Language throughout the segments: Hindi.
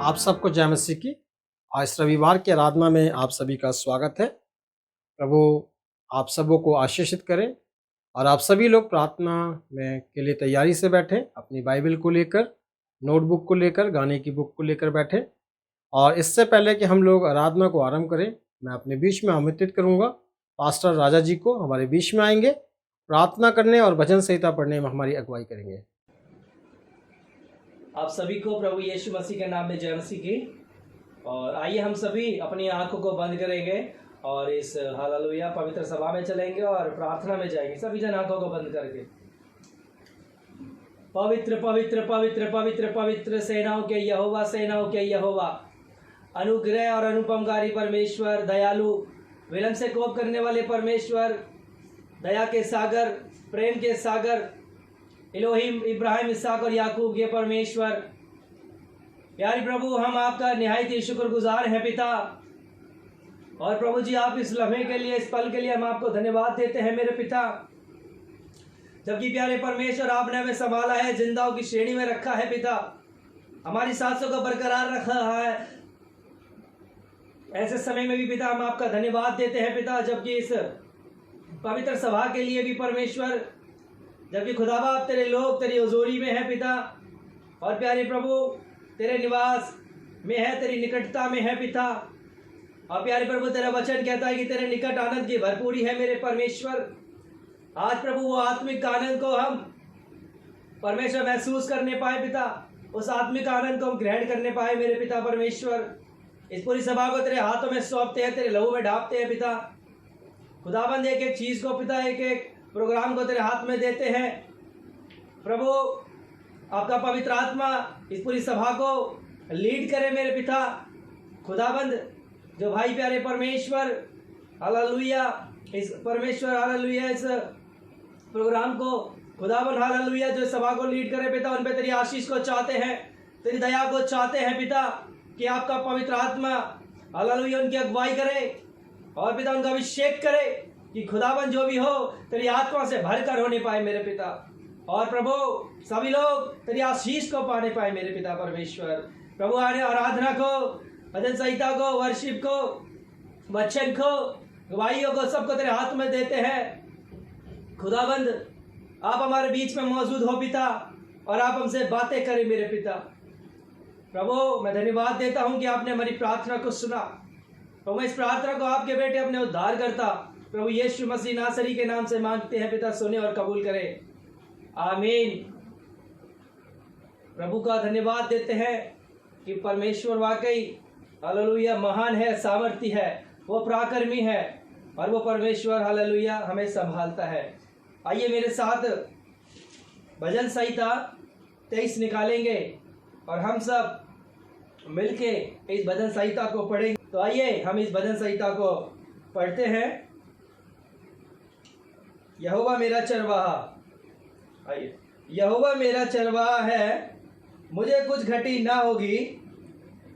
आप सबको जय मसीह की। आज रविवार की आराधना में आप सभी का स्वागत है। प्रभु आप सबों को आशीषित करें और आप सभी लोग प्रार्थना में के लिए तैयारी से बैठे, अपनी बाइबल को लेकर, नोटबुक को लेकर, गाने की बुक को लेकर बैठे। और इससे पहले कि हम लोग आराधना को आरंभ करें, मैं अपने बीच में आमंत्रित करूंगा पास्टर राजा जी को। हमारे बीच में आएंगे, प्रार्थना करने और भजन संहिता पढ़ने में हमारी अगुवाई करेंगे। आप सभी को प्रभु यीशु मसीह के नाम में जय मसीह की। और आइए हम सभी अपनी आंखों को बंद करेंगे और इस हालेलुया पवित्र सभा में चलेंगे और प्रार्थना में जाएंगे। सभी जन आंखों को बंद करके पवित्र पवित्र पवित्र पवित्र पवित्र सेनाओं के यहोवा, सेनाओं के यहोवा, अनुग्रह और अनुपमकारी परमेश्वर, दयालु, विलंब से कोप करने वाले परमेश्वर, दया के सागर, प्रेम के सागर, इलोहिम, इब्राहिम, इसहाक और याकूब के परमेश्वर, प्यारे प्रभु, हम आपका निहायत ही शुक्रगुजार हैं पिता। और प्रभु जी, आप इस लम्हे के लिए, इस पल के लिए हम आपको धन्यवाद देते हैं मेरे पिता। जबकि प्यारे परमेश्वर, आपने हमें संभाला है, जिंदाओं की श्रेणी में रखा है पिता, हमारी सांसों को बरकरार रखा है। ऐसे समय में भी पिता हम आपका धन्यवाद देते हैं पिता। जबकि इस पवित्र सभा के लिए भी परमेश्वर, जबकि खुदा बाप तेरे लोग तेरी हुजूरी में है पिता, और प्यारे प्रभु तेरे निवास में है, तेरी निकटता में है पिता। और प्यारे प्रभु, तेरा वचन कहता है कि तेरे निकट आनंद की भरपूरी है मेरे परमेश्वर। आज प्रभु वो आत्मिक आनंद को हम परमेश्वर महसूस करने पाए पिता, उस आत्मिक आनंद को हम ग्रहण करने पाए मेरे पिता परमेश्वर। इस पूरी सभा को तेरे हाथों में सौंपते हैं, तेरे लहू में ढापते हैं पिता। खुदाबंद एक एक चीज़ को पिता, एक एक प्रोग्राम को तेरे हाथ में देते हैं प्रभु। आपका पवित्र आत्मा इस पूरी सभा को लीड करे मेरे पिता। खुदाबंद, जो भाई प्यारे परमेश्वर हालेलुया, इस परमेश्वर हालेलुया, इस प्रोग्राम को खुदाबंद हालेलुया, जो सभा को लीड करे पिता, उन पे तेरी आशीष को चाहते हैं, तेरी दया को चाहते हैं पिता, कि आपका पवित्र आत्मा हालेलुया उनकी अगुवाई करे और पिता उनका अभिषेक करे, कि खुदाबंद जो भी हो तेरी आत्मा से भरकर होने पाए मेरे पिता। और प्रभु सभी लोग तेरी आशीष को पाने पाए मेरे पिता परमेश्वर। प्रभु आराधना को, भजन संहिता को, वर्शिप को, वचन को, गवाहियों को, सबको तेरे हाथ में देते हैं। खुदाबंद, आप हमारे बीच में मौजूद हो पिता, और आप हमसे बातें करें मेरे पिता। प्रभु मैं धन्यवाद देता हूँ कि आपने हमारी प्रार्थना को सुना। प्रभु इस प्रार्थना को आपके बेटे अपने उद्धार करता प्रभु यीशु मसीह नासरी के नाम से मांगते हैं पिता, सुने और कबूल करें, आमीन। प्रभु का धन्यवाद देते हैं कि परमेश्वर वाकई हालेलुया महान है, सामर्थी है, वो पराक्रमी है, और वो परमेश्वर हालेलुया हमें संभालता है। आइए मेरे साथ भजन संहिता 23 निकालेंगे और हम सब मिलके इस भजन संहिता को पढ़ेंगे। तो आइए हम इस भजन संहिता को पढ़ते हैं। यहोवा मेरा चरवाहा, आइए। यहोवा मेरा चरवाहा है, मुझे कुछ घटी ना होगी।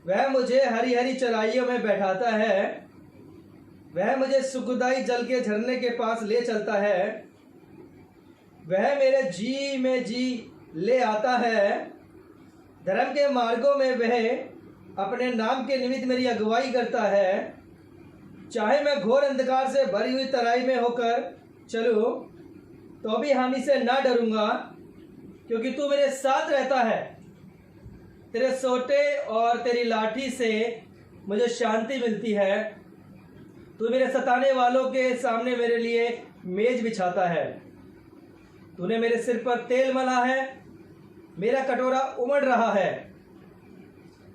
वह मुझे हरी हरी चराइयों में बैठाता है, वह मुझे सुखदाई जल के झरने के पास ले चलता है। वह मेरे जी में जी ले आता है, धर्म के मार्गों में वह अपने नाम के निमित्त मेरी अगुवाई करता है। चाहे मैं घोर अंधकार से भरी हुई तराई में होकर चलूं, तो भी हानि से ना डरूंगा, क्योंकि तू मेरे साथ रहता है। तेरे सोटे और तेरी लाठी से मुझे शांति मिलती है। तू मेरे सताने वालों के सामने मेरे लिए मेज बिछाता है। तूने मेरे सिर पर तेल मला है, मेरा कटोरा उमड़ रहा है।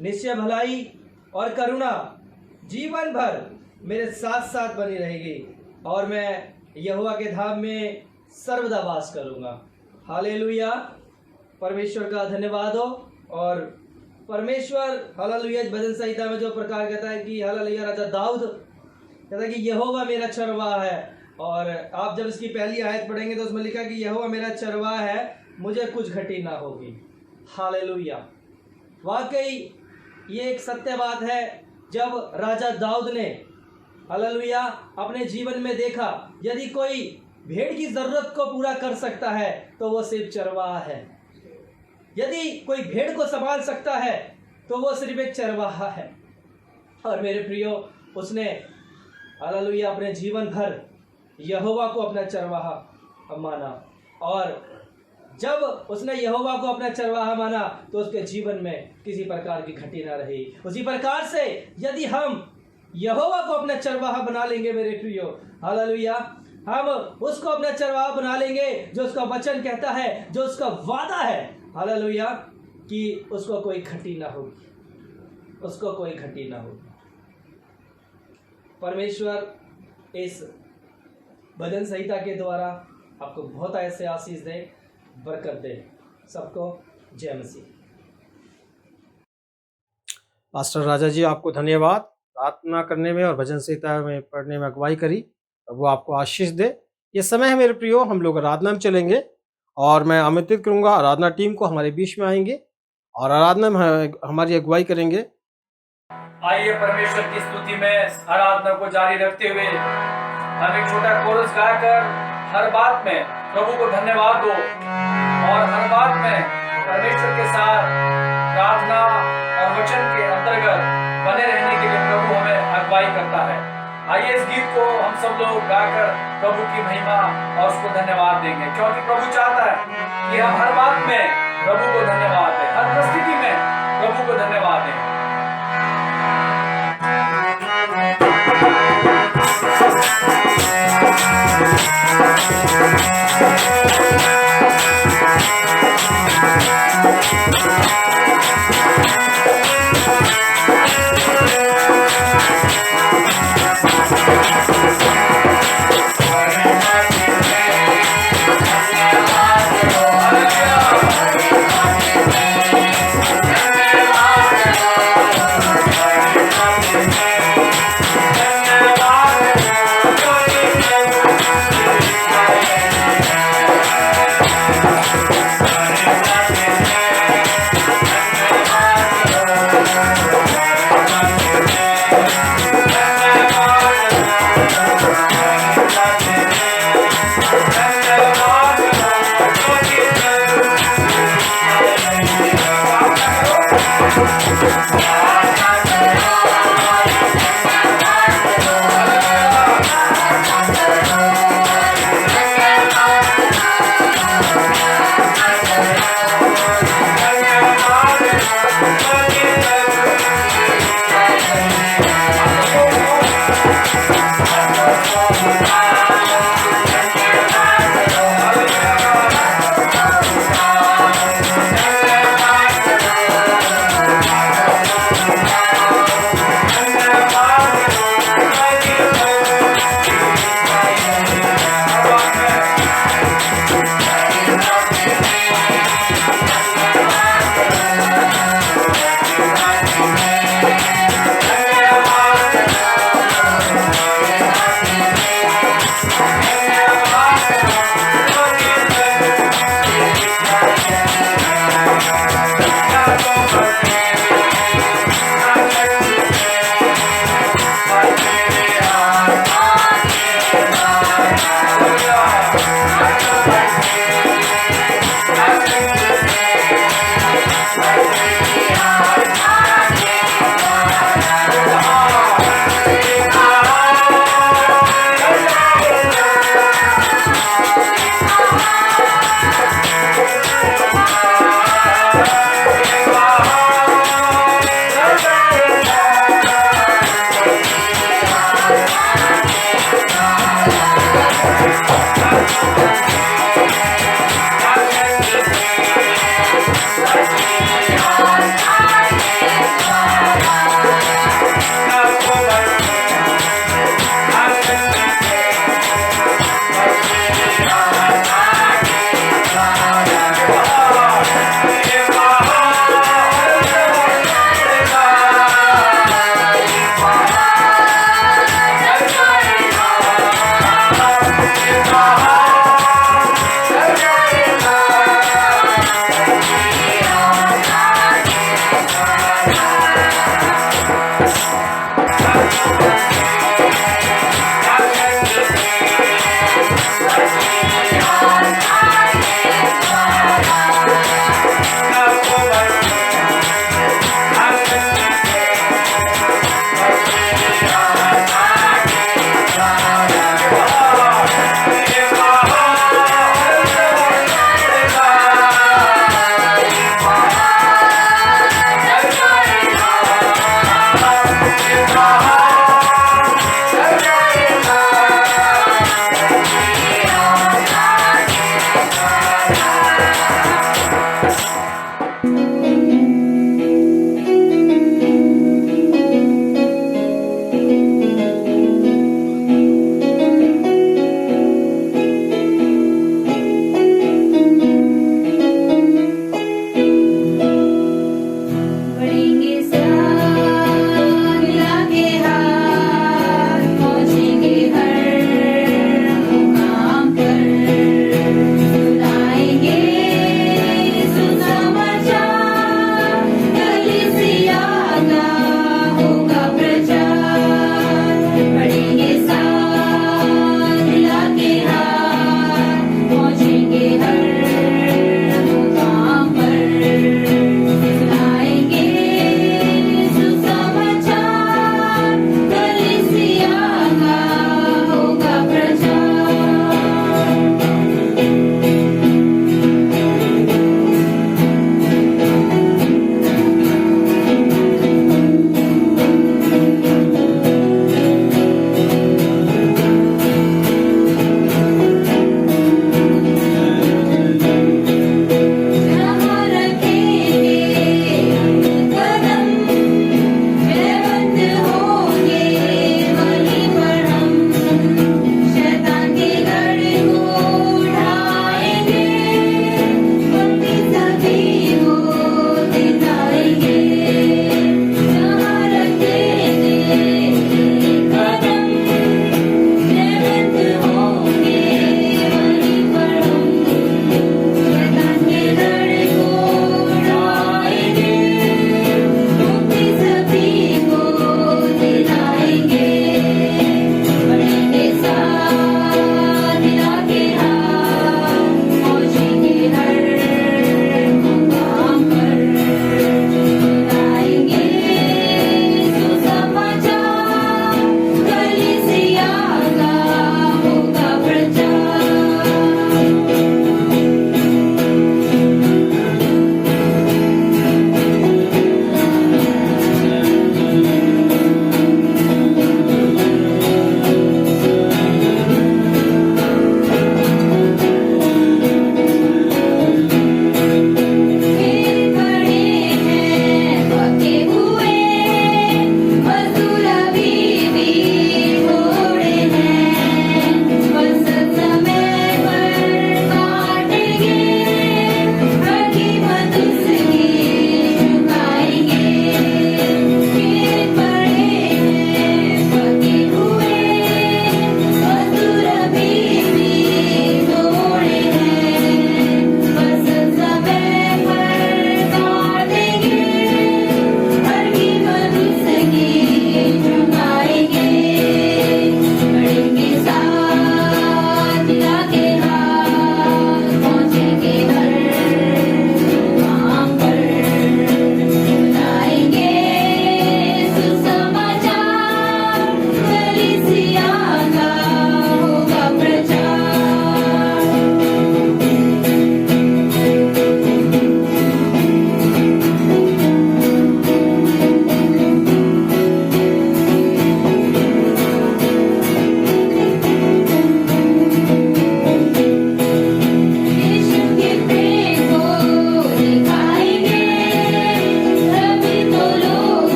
निश्चय भलाई और करुणा जीवन भर मेरे साथ साथ बनी रहेगी, और मैं यहोवा के धाम में सर्वदा वास करूँगा। हालेलुया, परमेश्वर का धन्यवाद हो। और परमेश्वर हालेलुया भजन संहिता में जो प्रकार कहता है कि हालेलुया, राजा दाऊद कहता है कि यहोवा मेरा चरवाहा है। और आप जब इसकी पहली आयत पढ़ेंगे तो उसमें लिखा कि यहोवा मेरा चरवाहा है, मुझे कुछ घटी ना होगी। हालेलुया, वाकई ये एक सत्य बात है। जब राजा दाऊद ने हालेलुया अपने जीवन में देखा, यदि कोई भेड़ की जरूरत को पूरा कर सकता है तो वो सिर्फ चरवाहा है। यदि कोई भेड़ को संभाल सकता है तो वो सिर्फ एक चरवाहा है। और मेरे प्रियो, उसने हालेलुया अपने जीवन भर यहोवा को अपना चरवाहा माना, और जब उसने यहोवा को अपना चरवाहा माना तो उसके जीवन में किसी प्रकार की घटी ना रही। उसी प्रकार से यदि हम यहोवा को अपना चरवाहा बना लेंगे मेरे प्रियो, हालेलुया, हम उसको अपना चरवाहा बना लेंगे, जो उसका वचन कहता है, जो उसका वादा है, हालेलुया, कि उसको कोई घटी ना होगी, उसको कोई घटी ना होगी। परमेश्वर इस भजन संहिता के द्वारा आपको बहुत ऐसे आशीष दे, बरकत दे। सबको जय मसीह। पास्टर राजा जी, आपको धन्यवाद। प्रार्थना करने में और भजन संहिता में पढ़ने में अगुवाई करी, वो आपको आशीष दे। ये समय है मेरे प्रियो, हम लोग आराधना में चलेंगे और मैं आमंत्रित करूंगा आराधना टीम को, हमारे बीच में आएंगे और आराधना में हमारी अगुवाई करेंगे। आइए परमेश्वर की स्तुति में आराधना को जारी रखते हुए हम एक छोटा कोरस गाकर हर बात में प्रभु को धन्यवाद दो, और हर बात में परमेश्वर के साथ प्रार्थना और वचन के अंतर्गत बने रहने के लिए प्रभु हमें अगुवाई करता है। आइए इस गीत को हम सब लोग गाकर प्रभु की महिमा और उसको धन्यवाद देंगे, क्योंकि प्रभु चाहता है कि हम हर बात में प्रभु को धन्यवाद दें, हर परिस्थिति में प्रभु को धन्यवाद दें।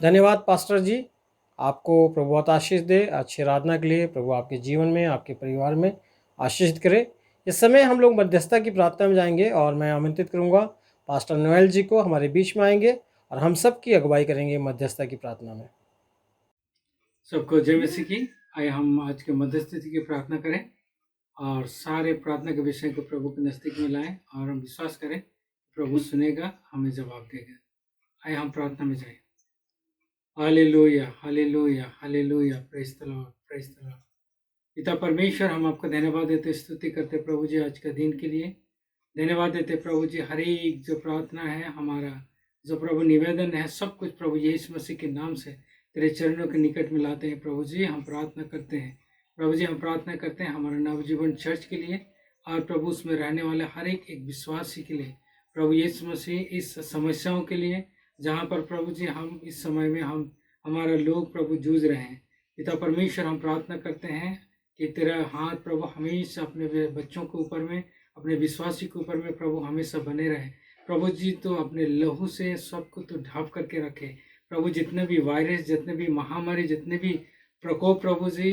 धन्यवाद पास्टर जी, आपको प्रभु बहुत आशीष दे। अच्छी आराधना के लिए प्रभु आपके जीवन में, आपके परिवार में आशीषित करे। इस समय हम लोग मध्यस्थता की प्रार्थना में जाएंगे और मैं आमंत्रित करूंगा पास्टर नोएल जी को, हमारे बीच में आएंगे और हम सब की अगुवाई करेंगे मध्यस्थता की प्रार्थना में। सबको जय मसीह की। आइए हम आज के मध्यस्थिति की प्रार्थना करें और सारे प्रार्थना के विषय को प्रभु के नजदीक में लाएं और हम विश्वास करें प्रभु सुनेगा, हमें जवाब देगा। आइए हम प्रार्थना में जाएं। Hallelujah, hallelujah, hallelujah, praise the Lord, praise the Lord. पिता परमेश्वर, हम आपका धन्यवाद देते, स्तुति करते प्रभु जी आज का दिन के लिए। धन्यवाद देते प्रभु जी, हर एक जो प्रार्थना है, हमारा जो प्रभु निवेदन है, सब कुछ प्रभु यीशु मसीह के नाम से तेरे चरणों के निकट में लाते हैं। प्रभु जी हम प्रार्थना करते हैं, प्रभु जी हम प्रार्थना करते हैं हमारा नवजीवन चर्च के लिए और प्रभु उसमें रहने वाले हर एक विश्वासी के लिए। प्रभु यीशु मसीह इस समस्याओं के लिए जहाँ पर प्रभु जी हम इस समय में हमारा लोग प्रभु जूझ रहे हैं। पिता परमेश्वर, हम प्रार्थना करते हैं कि तेरा हाथ प्रभु हमेशा अपने बच्चों के ऊपर में, अपने विश्वासी के ऊपर में प्रभु हमेशा बने रहे। प्रभु जी तो अपने लहू से सबको तो ढाँप करके रखे। प्रभु जितने भी वायरस, जितने भी महामारी, जितने भी प्रकोप प्रभु जी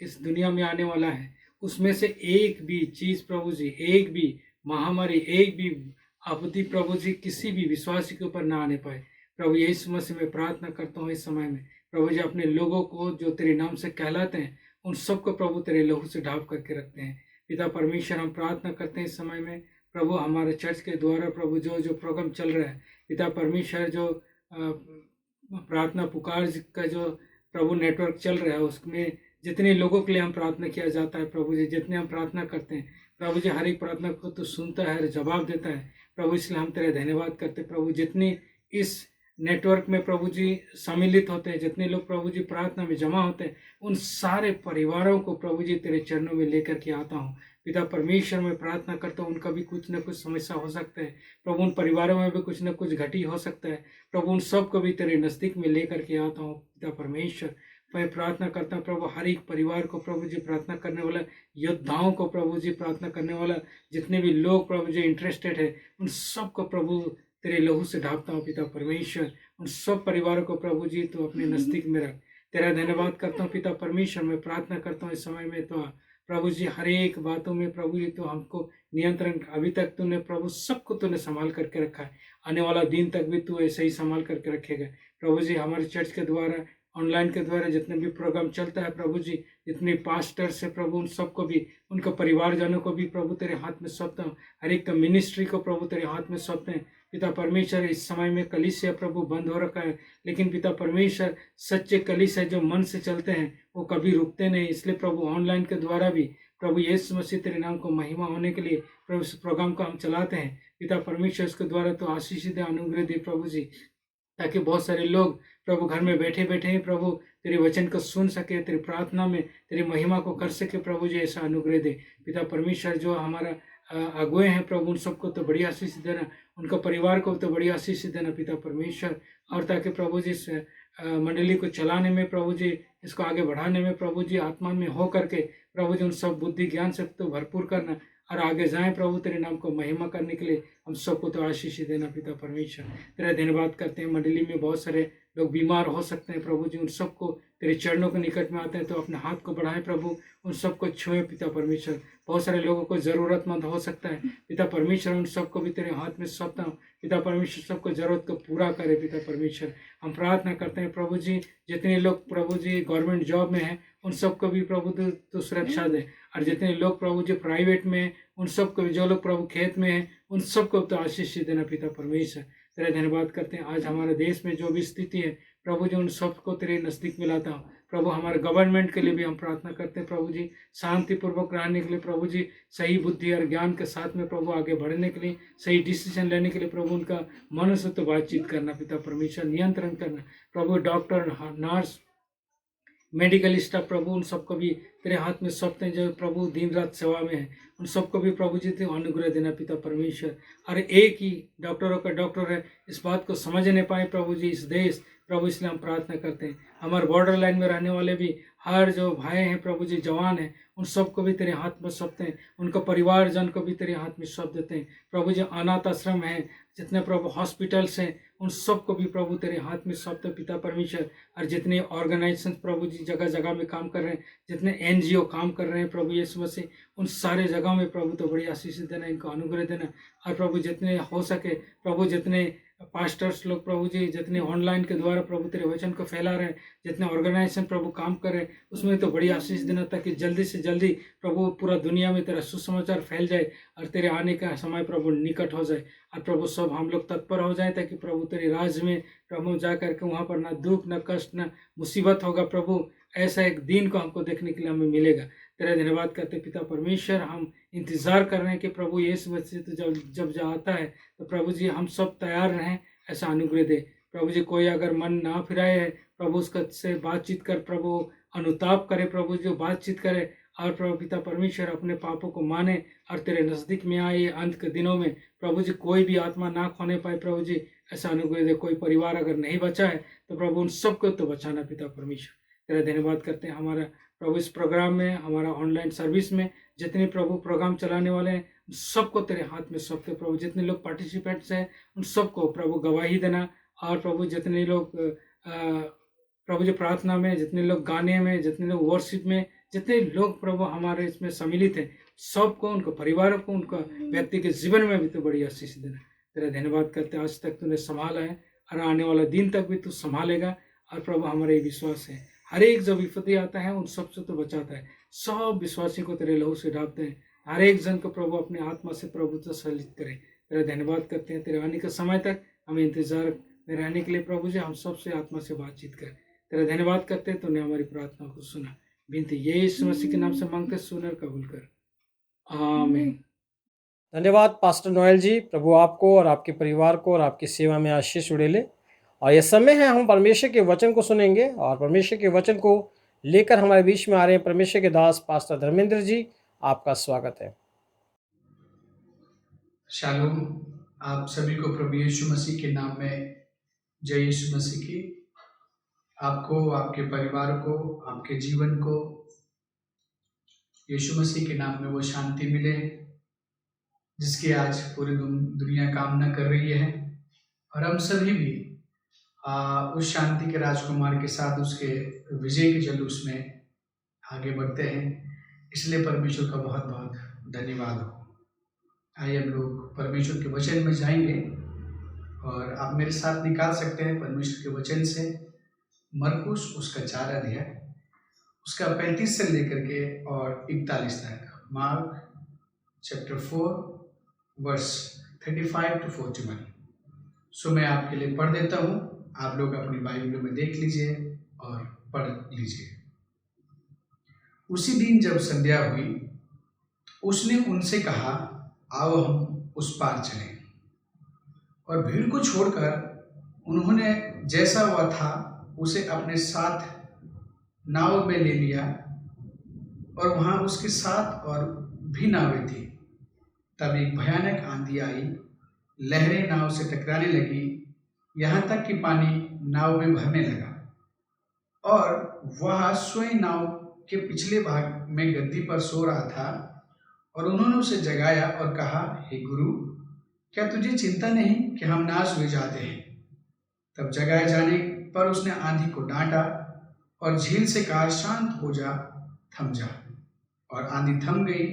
इस दुनिया में आने वाला है, उसमें से एक भी चीज़ प्रभु जी, एक भी महामारी, एक भी आपत्ति प्रभु जी किसी भी विश्वासी के ऊपर ना आने पाए। प्रभु यीशु मसीह में प्रार्थना करता हूँ इस समय में प्रभु जी अपने लोगों को जो तेरे नाम से कहलाते हैं उन सबको प्रभु तेरे लहू से ढाँप करके रखते हैं। पिता परमेश्वर, हम प्रार्थना करते हैं इस समय में प्रभु हमारे चर्च के द्वारा प्रभु जो प्रोग्राम चल रहा है, पिता परमेश्वर जो प्रार्थना पुकार का जो प्रभु नेटवर्क चल रहा है, उसमें जितने लोगों के लिए हम प्रार्थना किया जाता है प्रभु जी, जितने हम प्रार्थना करते हैं प्रभु जी, हर एक प्रार्थना को तो सुनता है, जवाब देता है प्रभु, इसलिए हम तेरा धन्यवाद करते हैं प्रभु। जितने इस नेटवर्क में प्रभु जी सम्मिलित होते हैं, जितने लोग प्रभु जी प्रार्थना में जमा होते हैं, उन सारे परिवारों को प्रभु जी तेरे चरणों में लेकर के आता हूँ। पिता परमेश्वर, में प्रार्थना करता हूँ उनका भी कुछ न कुछ समस्या हो सकता है प्रभु, उन परिवारों में भी कुछ न कुछ घटी हो सकता है प्रभु, उन सब को भी तेरे नज़दीक में लेकर के आता हूँ। पिता परमेश्वर, मैं प्रार्थना करता हूँ प्रभु हर एक परिवार को प्रभु जी, प्रार्थना करने वाला योद्धाओं को प्रभु जी, प्रार्थना करने वाला जितने भी लोग प्रभु जी इंटरेस्टेड है, उन सब को प्रभु तेरे लहू से ढाँपता हूँ। पिता परमेश्वर, उन सब परिवारों को प्रभु जी तो अपने नज़दीक में रख। तेरा धन्यवाद करता हूँ पिता परमेश्वर, मैं प्रार्थना करता हूँ इस समय में तो प्रभु जी हर एक बातों में प्रभु जी तो हमको नियंत्रण, अभी तक तूने प्रभु सबको तूने संभाल करके रखा है, आने वाला दिन तक भी तू ऐसे ही संभाल करके रखेगा प्रभु जी। हमारे चर्च के द्वारा, ऑनलाइन के द्वारा जितने भी प्रोग्राम चलता है प्रभु जी, जितने पास्टर्स है प्रभु, उन सबको भी, उनके परिवारजनों को भी प्रभु तेरे हाथ में सौंपता हूँ। हर एक मिनिस्ट्री को प्रभु तेरे हाथ में सौंपते हैं पिता परमेश्वर। इस समय में कलीसिया प्रभु बंद हो रखा है, लेकिन पिता परमेश्वर सच्चे कलीसिया जो मन से चलते हैं वो कभी रुकते नहीं, इसलिए प्रभु ऑनलाइन के द्वारा भी प्रभु यीशु मसीह तेरे नाम को महिमा होने के लिए प्रभु इस प्रोग्राम को हम चलाते हैं। पिता परमेश्वर, इसके द्वारा तो आशीष दे, अनुग्रह दे प्रभु जी, ताकि बहुत सारे लोग प्रभु घर में बैठे बैठे ही प्रभु तेरे वचन को सुन सके, तेरी प्रार्थना में तेरी महिमा को कर सके प्रभु जी, ऐसा अनुग्रह दे। पिता परमेश्वर, जो हमारा अगुए हैं प्रभु, उन सबको तो बड़ी आशीष देना, उनका परिवार को तो बड़ी आशीष देना पिता परमेश्वर, और ताकि प्रभु जी इस मंडली को चलाने में प्रभु जी, इसको आगे बढ़ाने में प्रभु जी, आत्मा में हो करके प्रभु जी उन सब बुद्धि ज्ञान से तो भरपूर करना और आगे जाएं प्रभु तेरे नाम को महिमा करने के लिए हम सबको तो आशीष देना पिता परमेश्वर। तेरा धन्यवाद करते हैं। मंडली में बहुत सारे लोग बीमार हो सकते हैं प्रभु जी, उन सबको तेरे चरणों के निकट में आते हैं तो अपने हाथ को बढ़ाएं प्रभु, उन सबको छुए पिता परमेश्वर। बहुत सारे लोगों को ज़रूरतमंद हो सकता है पिता परमेश्वर, उन सबको भी तेरे हाथ में सौंपता हूँ पिता परमेश्वर, सबको ज़रूरत को पूरा करे पिता परमेश्वर। हम प्रार्थना करते हैं प्रभु जी, जितने लोग प्रभु जी गवर्नमेंट जॉब में हैं उन सबको भी प्रभु तो सुरक्षा दे, और जितने लोग प्रभु जी प्राइवेट में हैं उन सबको भी, जो लोग प्रभु खेत में हैं उन सबको तो आशीष देना पिता परमेश्वर। तेरा धन्यवाद करते हैं। आज हमारे देश में जो भी स्थिति है प्रभु जी, उन सबको तेरे नज़दीक में लाता हूँ प्रभु। हमारे गवर्नमेंट के लिए भी हम प्रार्थना करते हैं प्रभु जी, शांतिपूर्वक रहने के लिए प्रभु जी, सही बुद्धि और ज्ञान के साथ में प्रभु आगे बढ़ने के लिए, सही डिसीजन लेने के लिए प्रभु उनका मन से तो बातचीत करना पिता परमेश्वर, नियंत्रण करना प्रभु। डॉक्टर, नर्स, मेडिकल स्टाफ प्रभु, उन सबको भी तेरे हाथ में सौंपते हैं जो प्रभु दिन रात सेवा में है, उन सबको भी प्रभु जी तो अनुग्रह देना पिता परमेश्वर। और एक ही डॉक्टरों का डॉक्टर है, इस बात को समझ नहीं पाए प्रभु जी इस देश प्रभु, इसलिए हम प्रार्थना करते हैं। हमारे बॉर्डर लाइन में रहने वाले भी हर जो भाई हैं प्रभु जी, जवान हैं, उन सबको भी तेरे हाथ में सौंपते हैं, उनका परिवारजन को भी तेरे हाथ में सौंप देते हैं प्रभु जी। अनाथ आश्रम है, जितने प्रभु हॉस्पिटल्स हैं उन सबको भी प्रभु तेरे हाथ में सौंपते पिता परमेश्वर। और जितने ऑर्गेनाइजेशन प्रभु जी जगह जगह में काम कर रहे हैं, जितने एनजीओ काम कर रहे हैं प्रभु यीशु मसीह, उन सारे जगहों में प्रभु तो बड़ी आशीष देना, इनको अनुग्रह देना। और प्रभु जितने हो सके प्रभु, जितने पास्टर्स लोग प्रभु जी जितने ऑनलाइन के द्वारा प्रभु तेरे वचन को फैला रहे हैं, जितने ऑर्गेनाइजेशन प्रभु काम कर रहे हैं, उसमें तो बड़ी आशीष देना, ताकि जल्दी से जल्दी प्रभु पूरा दुनिया में तेरा सुसमाचार फैल जाए और तेरे आने का समय प्रभु निकट हो जाए। और प्रभु सब हम लोग तत्पर हो जाए, ताकि प्रभु तेरे राज्य में प्रभु जा करके वहाँ पर ना दुख ना कष्ट ना मुसीबत होगा प्रभु। ऐसा एक दिन को हमको देखने के लिए हमें मिलेगा। तेरा धन्यवाद करते पिता परमेश्वर। हम इंतजार कर रहे हैं कि प्रभु यीशु मसीह तो जब जब आता है तो प्रभु जी हम सब तैयार रहें, ऐसा अनुग्रह दे प्रभु जी। कोई अगर मन ना फिराए है प्रभु, उसका से बातचीत कर प्रभु, अनुताप करे प्रभु जी, बातचीत करे और प्रभु पिता परमेश्वर अपने पापों को माने और तेरे नज़दीक में आए अंत के दिनों में प्रभु जी। कोई भी आत्मा ना खोने पाए प्रभु जी, ऐसा अनुग्रह दे। कोई परिवार अगर नहीं बचा है तो प्रभु उन सबको तो बचाना पिता परमेश्वर। तेरा धन्यवाद करते हैं हमारा प्रभु इस प्रोग्राम में, हमारा ऑनलाइन सर्विस में जितने प्रभु प्रोग्राम चलाने वाले हैं उन सबको तेरे हाथ में सौंपते प्रभु। जितने लोग पार्टिसिपेंट्स हैं उन सबको प्रभु गवाही देना। और प्रभु जितने लोग प्रभु जी प्रार्थना में, जितने लोग गाने में, जितने लोग वर्शिप में, जितने लोग प्रभु हमारे इसमें सम्मिलित हैं, सबको, उनको परिवारों को, उनका व्यक्ति के जीवन में भी तो बड़ी आशीष देना। तेरा धन्यवाद करते, आज तक तूने संभाला है और आने वाला दिन तक भी तू संभालेगा। और प्रभु हमारा ये विश्वास है, हर एक जो विपत्ति आता है उन सबसे तो बचाता है। सब विश्वासी को तेरे लहू से ढापते हैं, हर एक जन को प्रभु अपने आत्मा से प्रभु तसल्लित करे। तेरा धन्यवाद करते हैं, तेरे आने के समय तक हमें इंतजार में रहने के लिए प्रभु जी हम सबसे आत्मा से बातचीत करें। तेरा धन्यवाद करते हैं, तूने हमारी प्रार्थना को सुना। बिनती यीशु मसीह के नाम से मांगते, सुनर कबूल कर, आमीन। धन्यवाद पास्टर नोएल जी। प्रभु आपको और आपके परिवार को और आपकी सेवा में आशीष उड़ेले। और यह समय है हम परमेश्वर के वचन को सुनेंगे, और परमेश्वर के वचन को लेकर हमारे बीच में आ रहे हैं परमेश्वर के दास पास्टर धर्मेंद्र जी। आपका स्वागत है। शालोम। आप सभी को प्रभु यीशु मसीह के नाम में जय यीशु मसीह की। आपको, आपके परिवार को, आपके जीवन को यीशु मसीह के नाम में वो शांति मिले जिसकी आज पूरी दुनिया कामना कर रही है। और हम सभी भी उस शांति के राजकुमार के साथ उसके विजय के जुलूस में आगे बढ़ते हैं। इसलिए परमेश्वर का बहुत बहुत धन्यवाद हो। आइए हम लोग परमेश्वर के वचन में जाएंगे, और आप मेरे साथ निकाल सकते हैं परमेश्वर के वचन से मरकुस उसका 4 अध्याय, उसका 35 से लेकर के और 41 तक। Mark chapter 4 verse 35 to 41। So मैं आपके लिए पढ़ देता हूँ, आप लोग अपनी बाइबल में देख लीजिए और पढ़ लीजिए। उसी दिन जब संध्या हुई, उसने उनसे कहा, आओ हम उस पार चलें। और भीड़ को छोड़कर उन्होंने जैसा वह था उसे अपने साथ नाव में ले लिया, और वहाँ उसके साथ और भी नावें थी। तब एक भयानक आंधी आई, लहरें नाव से टकराने लगी, यहाँ तक कि पानी नाव में भरने लगा। और वह स्वयं नाव के पिछले भाग में गद्दी पर सो रहा था। और उन्होंने उसे जगाया और कहा, हे गुरु, क्या तुझे चिंता नहीं कि हम नाश हुए जाते हैं? तब जगाए जाने पर उसने आंधी को डांटा और झील से कहा, शांत हो जा, थम जा। और आंधी थम गई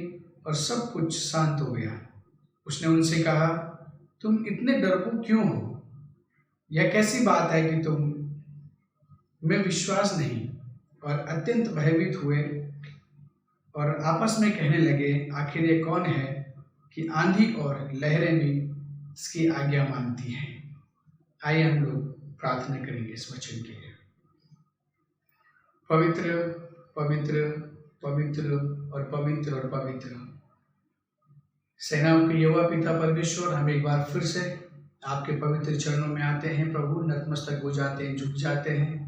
और सब कुछ शांत हो गया। उसने उनसे कहा, तुम इतने डरपोक क्यों हो? यह कैसी बात है कि तुम में विश्वास नहीं? और अत्यंत भयभीत हुए और आपस में कहने लगे, आखिर ये कौन है कि आंधी और लहरें भी इसकी आज्ञा मानती हैं। आइए हम लोग प्रार्थना करेंगे इस वचन के लिए। पवित्र पवित्र पवित्र और पवित्र और पवित्र सेनाओं के यहोवा पिता परमेश्वर, हम एक बार फिर से आपके पवित्र चरणों में आते हैं प्रभु, नतमस्तक हो जाते हैं, झुक जाते हैं,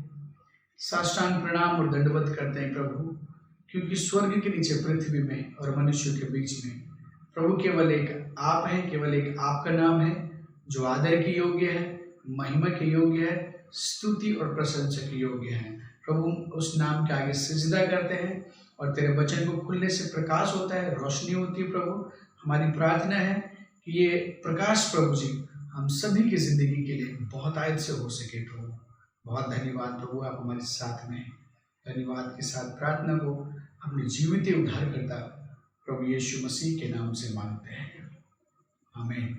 साष्टांग प्रणाम और दंडवत करते हैं प्रभु। क्योंकि स्वर्ग के नीचे पृथ्वी में और मनुष्य के बीच में प्रभु केवल एक आप हैं, केवल एक आपका नाम है जो आदर के योग्य है, महिमा के योग्य है, स्तुति और प्रशंसा के योग्य है। प्रभु उस नाम के आगे सिजदा करते हैं और तेरे वचन को खुलने से प्रकाश होता है, रोशनी होती है। प्रभु हमारी प्रार्थना है कि ये प्रकाश प्रभु जी हम सभी की जिंदगी के लिए बहुत आयत से हो सके प्रभु। बहुत धन्यवाद प्रभु, आप हमारे साथ में हैं। धन्यवाद के साथ प्रार्थना को अपने जीवित उद्धार करता प्रभु यीशु मसीह के नाम से मांगते हैं, आमीन।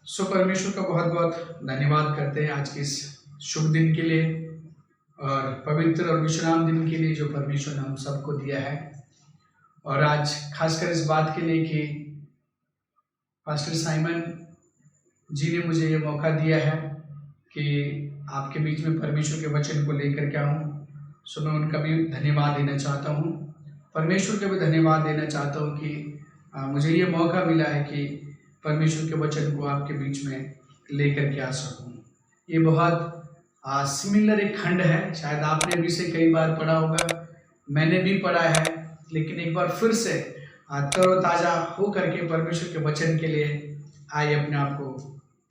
सो परमेश्वर का बहुत बहुत धन्यवाद करते हैं आज के इस शुभ दिन के लिए और पवित्र और विश्राम दिन के लिए जो परमेश्वर ने हम सबको दिया है। और आज खासकर इस बात के लिए कि पास्टर साइमन जी ने मुझे ये मौका दिया है कि आपके बीच में परमेश्वर के वचन को लेकर के आऊँ। सो मैं उनका भी धन्यवाद देना चाहता हूँ, परमेश्वर का भी धन्यवाद देना चाहता हूँ कि मुझे ये मौका मिला है कि परमेश्वर के वचन को आपके बीच में लेकर के आ सकूँ। ये बहुत सिमिलर एक खंड है, शायद आपने भी इसे कई बार पढ़ा होगा, मैंने भी पढ़ा है, लेकिन एक बार फिर से तरोताज़ा हो करके परमेश्वर के वचन के लिए आइए अपने आप को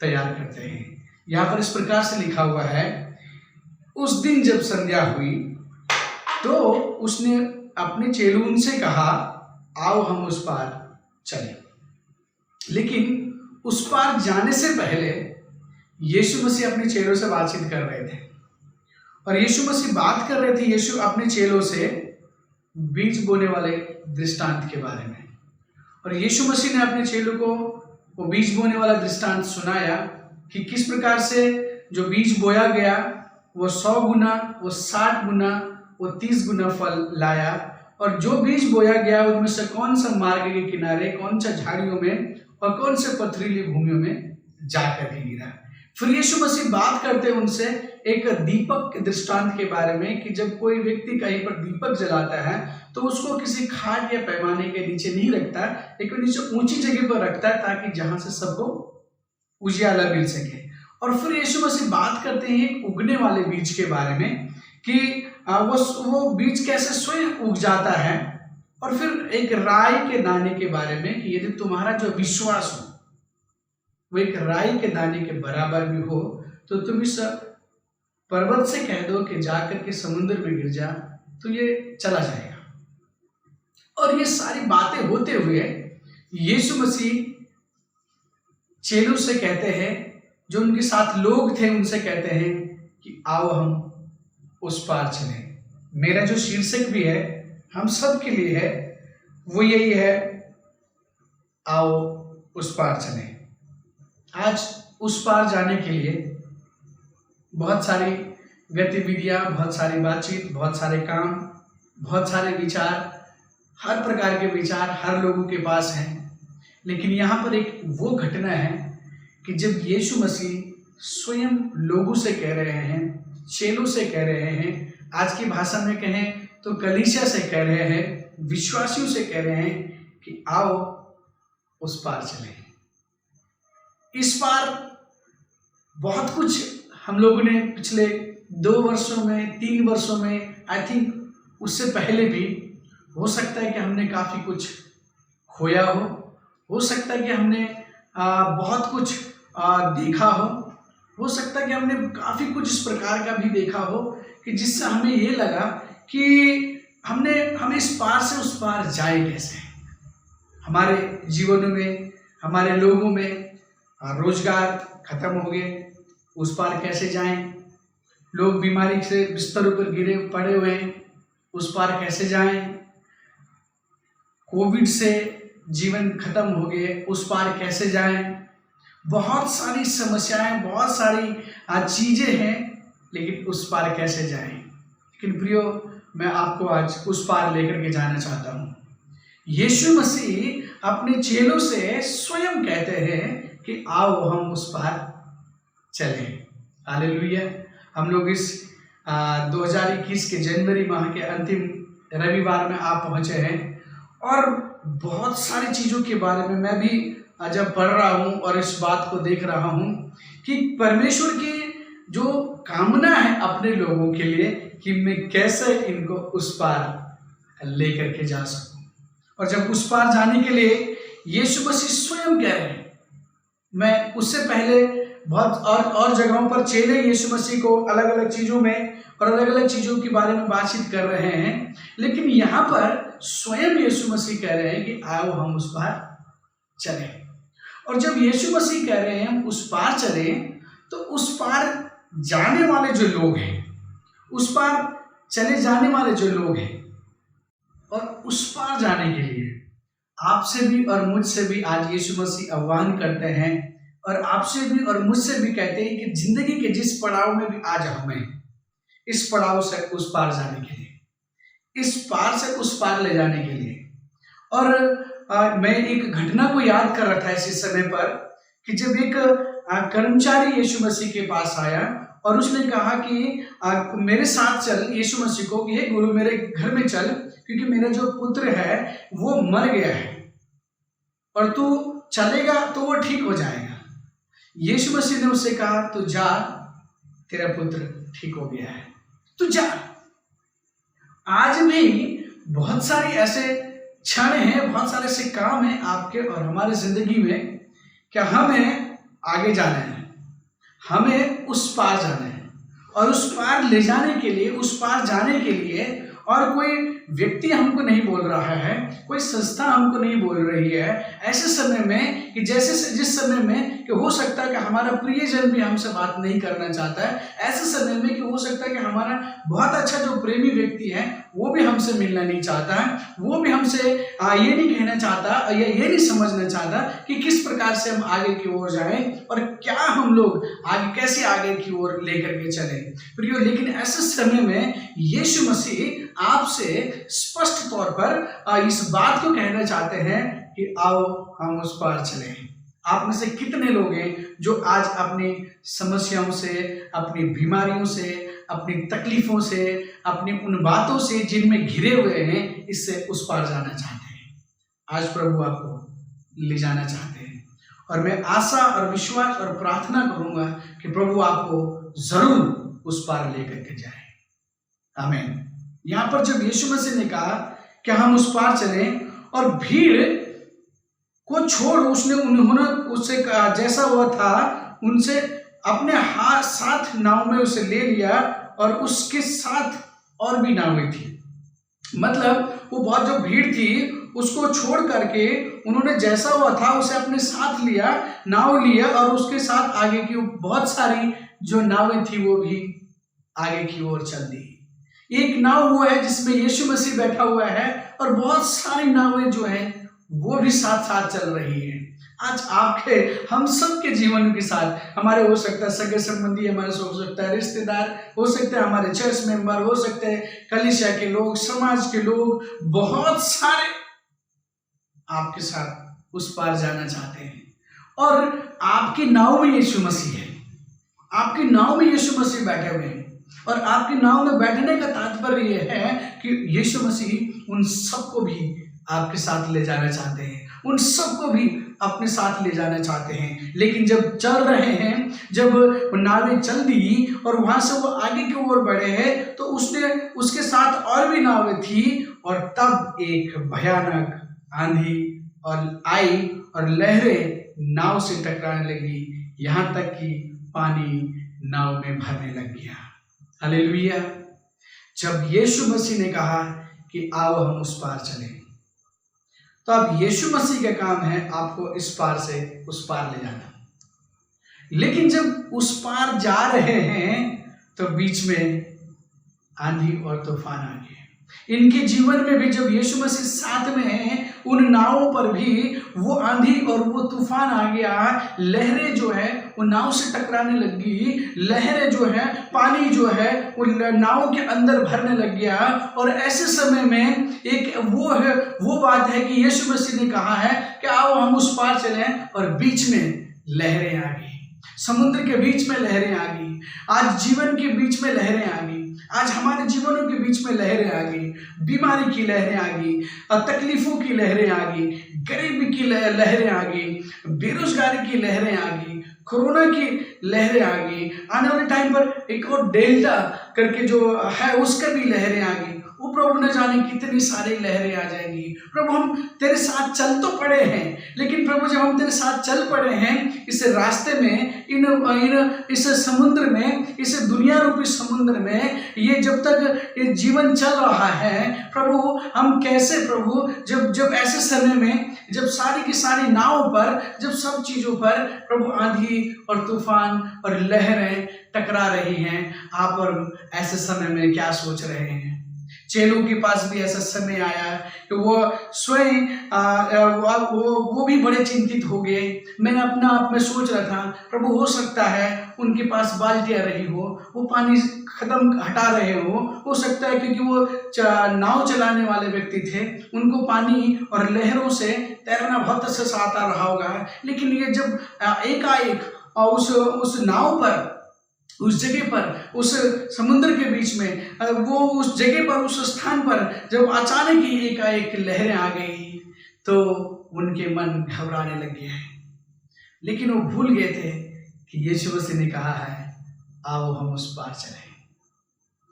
तैयार करते हैं। यहाँ पर इस प्रकार से लिखा हुआ है, उस दिन जब संध्या हुई तो उसने अपने चेलों से कहा, आओ हम उस पार चलें। लेकिन उस पार जाने से पहले यीशु मसीह अपने चेलों से बातचीत कर रहे थे और यीशु मसीह बात कर रहे थे यीशु अपने चेलों से बीज बोने वाले दृष्टांत के बारे में। और यीशु मसीह ने अपने चेलों को वो बीज बोने वाला दृष्टांत सुनाया कि किस प्रकार से जो बीज बोया गया वो 100 गुना, वो 60 गुना, वो 30 गुना फल लाया। और जो बीज बोया गया उनमें से कौन सा मार्ग के किनारे, कौन सा झाड़ियों में और कौन से पथरीली भूमियों में जाकर के गिरा। फिर यीशु मसीह बात करते हैं उनसे एक दीपक के दृष्टांत के बारे में कि जब कोई व्यक्ति कहीं पर दीपक जलाता है तो उसको किसी खाट या पैमाने के नीचे नहीं रखता, लेकिन नीचे ऊंची जगह पर रखता है ताकि जहां से सबको उजियाला मिल सके। और फिर यीशु मसीह बात करते हैं एक उगने वाले बीज के बारे में कि वो बीज कैसे स्वयं उग जाता है। और फिर एक राई के दाने के बारे में कि यदि तुम्हारा जो विश्वास हो वो एक राई के दाने के बराबर भी हो तो तुम इस पर्वत से कह दो कि जाकर के समुद्र में गिर जा तो ये चला जाएगा। और ये सारी बातें होते हुए यीशु मसीह चेलों से कहते हैं, जो उनके साथ लोग थे उनसे कहते हैं कि आओ हम उस पार चलें। मेरा जो शीर्षक भी है हम सब के लिए है वो यही है, आओ उस पार चलें। आज उस पार जाने के लिए बहुत सारी गतिविधियां, बहुत सारी बातचीत, बहुत सारे काम, बहुत सारे विचार, हर प्रकार के विचार हर लोगों के पास हैं। लेकिन यहाँ पर एक वो घटना है कि जब यीशु मसीह स्वयं लोगों से कह रहे हैं, चेलों से कह रहे हैं, आज की भाषा में कहें तो कलीसिया से कह रहे हैं, विश्वासियों से कह रहे हैं कि आओ उस पार चलें। इस पार बहुत कुछ हम लोगों ने पिछले 2 वर्षों में, 3 वर्षों में, आई थिंक उससे पहले भी हो सकता है कि हमने काफ़ी कुछ खोया हो सकता है कि हमने बहुत कुछ देखा हो सकता है कि हमने काफ़ी कुछ इस प्रकार का भी देखा हो कि जिससे हमें ये लगा कि हम इस पार से उस पार जाए कैसे। हमारे जीवनों में, हमारे लोगों में रोजगार खत्म हो गए, उस पार कैसे जाएं। लोग बीमारी से बिस्तरों पर गिरे पड़े हुए हैं, उस पार कैसे जाएं। कोविड से जीवन खत्म हो गए, उस पार कैसे जाएं। बहुत सारी समस्याएं, बहुत सारी चीज़ें हैं, लेकिन उस पार कैसे जाएं। लेकिन प्रियो, मैं आपको आज उस पार लेकर के जाना चाहता हूँ। यीशु मसीह अपने चेलों से स्वयं कहते हैं कि आओ हम उस पार चलें। हालेलुया। हम लोग इस 2021 के जनवरी माह के अंतिम रविवार में आप पहुँचे हैं और बहुत सारी चीज़ों के बारे में मैं भी जब पढ़ रहा हूँ और इस बात को देख रहा हूँ कि परमेश्वर की जो कामना है अपने लोगों के लिए कि मैं कैसे इनको उस पार लेकर के जा सकूं। और जब उस पार जाने के लिए यीशु मसीह स्वयं कह रहे हैं, मैं उससे पहले बहुत और जगहों पर चेले यीशु मसीह को अलग अलग चीज़ों में और अलग अलग चीज़ों के बारे में बातचीत कर रहे हैं, लेकिन यहाँ पर स्वयं यीशु मसीह कह रहे हैं कि आओ हम उस पार चलें। और जब यीशु मसीह कह रहे हैं हम उस पार चले, तो उस पार जाने वाले जो लोग हैं, उस पार चले जाने वाले जो लोग हैं, और उस पार जाने के लिए आपसे भी और मुझसे भी आज यीशु मसीह आह्वान करते हैं, और आपसे भी और मुझसे भी कहते हैं कि जिंदगी के जिस पड़ाव में भी आज हमें इस पड़ाव से उस पार जाने के लिए, इस पार से उस पार ले जाने के लिए। और मैं एक घटना को याद कर रहा था इसी समय पर कि जब एक कर्मचारी यीशु मसीह के पास आया और उसने कहा कि मेरे साथ चल, यीशु मसीह को कि हे गुरु मेरे घर में चल, क्योंकि मेरा जो पुत्र है वो मर गया है और तू चलेगा तो वो ठीक हो जाएगा। यीशु मसीह ने उससे कहा तू जा, तेरा पुत्र ठीक हो गया है, तू जा। आज भी बहुत सारे ऐसे क्षण हैं, बहुत सारे ऐसे काम हैं आपके और हमारे जिंदगी में कि हमें आगे जाना है, हमें उस पार जाना है, और उस पार ले जाने के लिए, उस पार जाने के लिए और कोई व्यक्ति हमको नहीं बोल रहा है, कोई संस्था हमको नहीं बोल रही है। ऐसे समय में कि जिस समय में कि हो सकता है कि हमारा प्रियजन भी हमसे बात नहीं करना चाहता है, ऐसे समय में कि हो सकता है कि हमारा बहुत अच्छा जो प्रेमी व्यक्ति है वो भी हमसे मिलना नहीं चाहता है, वो भी हमसे ये नहीं कहना चाहता या ये नहीं समझना चाहता कि किस प्रकार से हम आगे की ओर जाएं और क्या हम लोग आगे कैसे आगे की ओर लेकर के चलें प्रियो। लेकिन ऐसे समय में यीशु मसीह आपसे स्पष्ट तौर पर इस बात को कहना चाहते हैं कि आओ हम उस पार चलें। आप में से कितने लोग हैं जो आज अपनी समस्याओं से, अपनी बीमारियों से, अपनी तकलीफों से, अपनी उन बातों से जिनमें घिरे हुए हैं, इससे उस पार जाना चाहते हैं? आज प्रभु आपको ले जाना चाहते हैं, और मैं आशा और विश्वास और प्रार्थना करूंगा कि प्रभु आपको जरूर उस पार लेकर के जाए। आमीन। यहाँ पर जब यीशु मसीह ने कहा कि हम उस पार चलें, और भीड़ को छोड़ उन्होंने उससे जैसा हुआ था उनसे अपने हाथ साथ नाव में उसे ले लिया, और उसके साथ और भी नावें थी। मतलब वो बहुत जो भीड़ थी उसको छोड़ करके उन्होंने जैसा हुआ था उसे अपने साथ लिया, नाव लिया, और उसके साथ आगे की बहुत सारी जो नावें थी वो भी आगे की ओर चल दी। एक नाव वो है जिसमें यीशु मसीह बैठा हुआ है, और बहुत सारी नावें जो हैं वो भी साथ साथ चल रही हैं। आज आपके हम सब के जीवन के साथ, हमारे हो सकता है सगे संबंधी, हमारे हो सकता है रिश्तेदार, हो सकते हैं हमारे चर्च मेंबर, हो सकते हैं कलीसिया के लोग, समाज के लोग, बहुत सारे आपके साथ उस पार जाना चाहते हैं। और आपकी नाव में यीशु मसीह है, आपकी नाव में यीशु मसीह बैठे हुए हैं, और आपकी नाव में बैठने का तात्पर्य यह है कि यीशु मसीह उन सबको भी आपके साथ ले जाना चाहते हैं, उन सबको भी अपने साथ ले जाना चाहते हैं। लेकिन जब चल रहे हैं, जब नावें चल दी और वहां से वो आगे की ओर बढ़े हैं, तो उसके साथ और भी नावें थी, और तब एक भयानक आंधी और आई और लहरें नाव से टकराने लगी, यहाँ तक कि पानी नाव में भरने लग गया। हालेलुया। जब यीशु मसीह ने कहा कि आओ हम उस पार चलें, तो अब यीशु मसीह का काम है आपको इस पार से उस पार ले जाना। लेकिन जब उस पार जा रहे हैं तो बीच में आंधी और तूफान आ गए। इनके जीवन में भी जब यीशु मसीह साथ में हैं, उन नावों पर भी वो आंधी और वो तूफान आ गया। लहरें जो है वो नाव से टकराने लगी, लहरें जो है, पानी जो है वो नाव के अंदर भरने लग गया। और ऐसे समय में एक वो बात है कि यीशु मसीह ने कहा है कि आओ हम उस पार चलें, और बीच में लहरें आ गई, समुद्र के बीच में लहरें आ गई, आज जीवन के बीच में लहरें आ गई, आज हमारे जीवनों के बीच में लहरें आ गई, बीमारी की लहरें आ गई, तकलीफों की लहरें आ गई, गरीबी की लहरें आ गई, बेरोजगारी की लहरें आ गई, कोरोना की लहरें आ गई। आने वाले टाइम पर एक और डेल्टा करके जो है उसका भी लहरें आ गई। प्रभु न जाने कितनी सारी लहरें आ जाएंगी। प्रभु हम तेरे साथ चल तो पड़े हैं, लेकिन प्रभु जब हम तेरे साथ चल पड़े हैं इस रास्ते में, इस समुद्र में, इस दुनिया रूपी समुद्र में, ये जब तक ये जीवन चल रहा है प्रभु, हम कैसे प्रभु जब ऐसे समय में जब सारी की सारी नाव पर, जब सब चीजों पर प्रभु आंधी और तूफान और लहरें टकरा रही हैं, आप और ऐसे समय में क्या सोच रहे हैं? चेलों के पास भी ऐसा समय आया कि वो स्वयं वो भी बड़े चिंतित हो गए। मैंने अपना आप में सोच रहा था प्रभु हो सकता है उनके पास बाल्टियां रही हो, वो पानी खत्म हटा रहे हो सकता है क्योंकि वो नाव चलाने वाले व्यक्ति थे, उनको पानी और लहरों से तैरना बहुत अच्छे से आता रहा होगा। लेकिन ये जब एकाएक उस नाव पर, उस जगह पर, उस समुद्र के बीच में, वो उस जगह पर, उस स्थान पर जब अचानक ही एकाएक लहरें आ गई तो उनके मन घबराने लग गए। लेकिन वो भूल गए थे कि यीशु मसीह ने कहा है आओ हम उस पार चलें,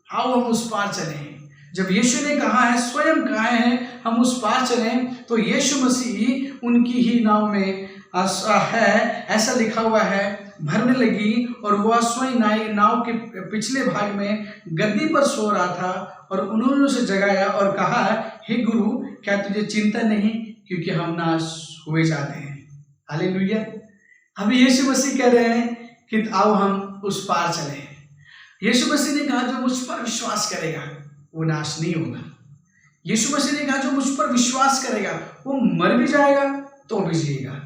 आओ हम उस पार चलें। जब यीशु ने कहा है, स्वयं कहा है हम उस पार चलें, तो यीशु मसीह उनकी ही नाव में है, ऐसा लिखा हुआ है, भरने लगी और वह स्वयं नाव के पिछले भाग में गद्दी पर सो रहा था और उन्होंने उसे जगाया और कहा हे गुरु क्या तुझे चिंता नहीं क्योंकि हम नाश हुए जाते हैं। हालेलुया। अभी यीशु मसीह कह रहे हैं कि आओ हम उस पार चलें। यीशु मसीह ने कहा जो मुझ पर विश्वास करेगा वो नाश नहीं होगा। यीशु मसीह ने कहा जो मुझ पर विश्वास करेगा वो मर भी जाएगा तो भी जिएगा।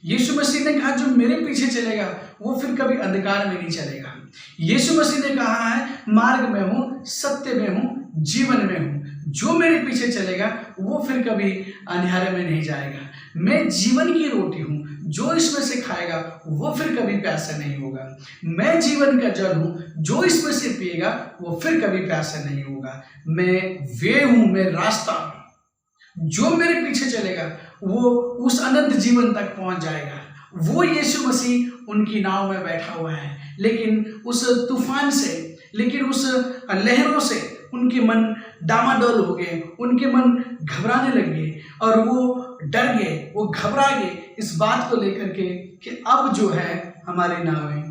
यीशु मसीह ने कहा जो मेरे पीछे चलेगा वो फिर कभी अंधकार में नहीं चलेगा। यीशु मसीह ने कहा है मार्ग में हूँ, सत्य में हूँ, जीवन में हूँ, जो मेरे पीछे चलेगा वो फिर कभी अंधेरे में नहीं जाएगा। मैं जीवन की रोटी हूँ, जो इसमें से खाएगा वो फिर कभी प्यासा नहीं होगा। मैं जीवन का जल हूँ, जो इसमें से पिएगा वो फिर कभी प्यासा नहीं होगा। मैं वे हूँ, मैं रास्ता हूँ, जो मेरे पीछे चलेगा वो उस अनंत जीवन तक पहुंच जाएगा। वो यीशु मसीह उनकी नाव में बैठा हुआ है, लेकिन उस तूफान से, लेकिन उस लहरों से उनके मन डामाडोल हो गए, उनके मन घबराने लग गए और वो डर गए, वो घबरा गए इस बात को लेकर के कि अब जो है हमारी नावें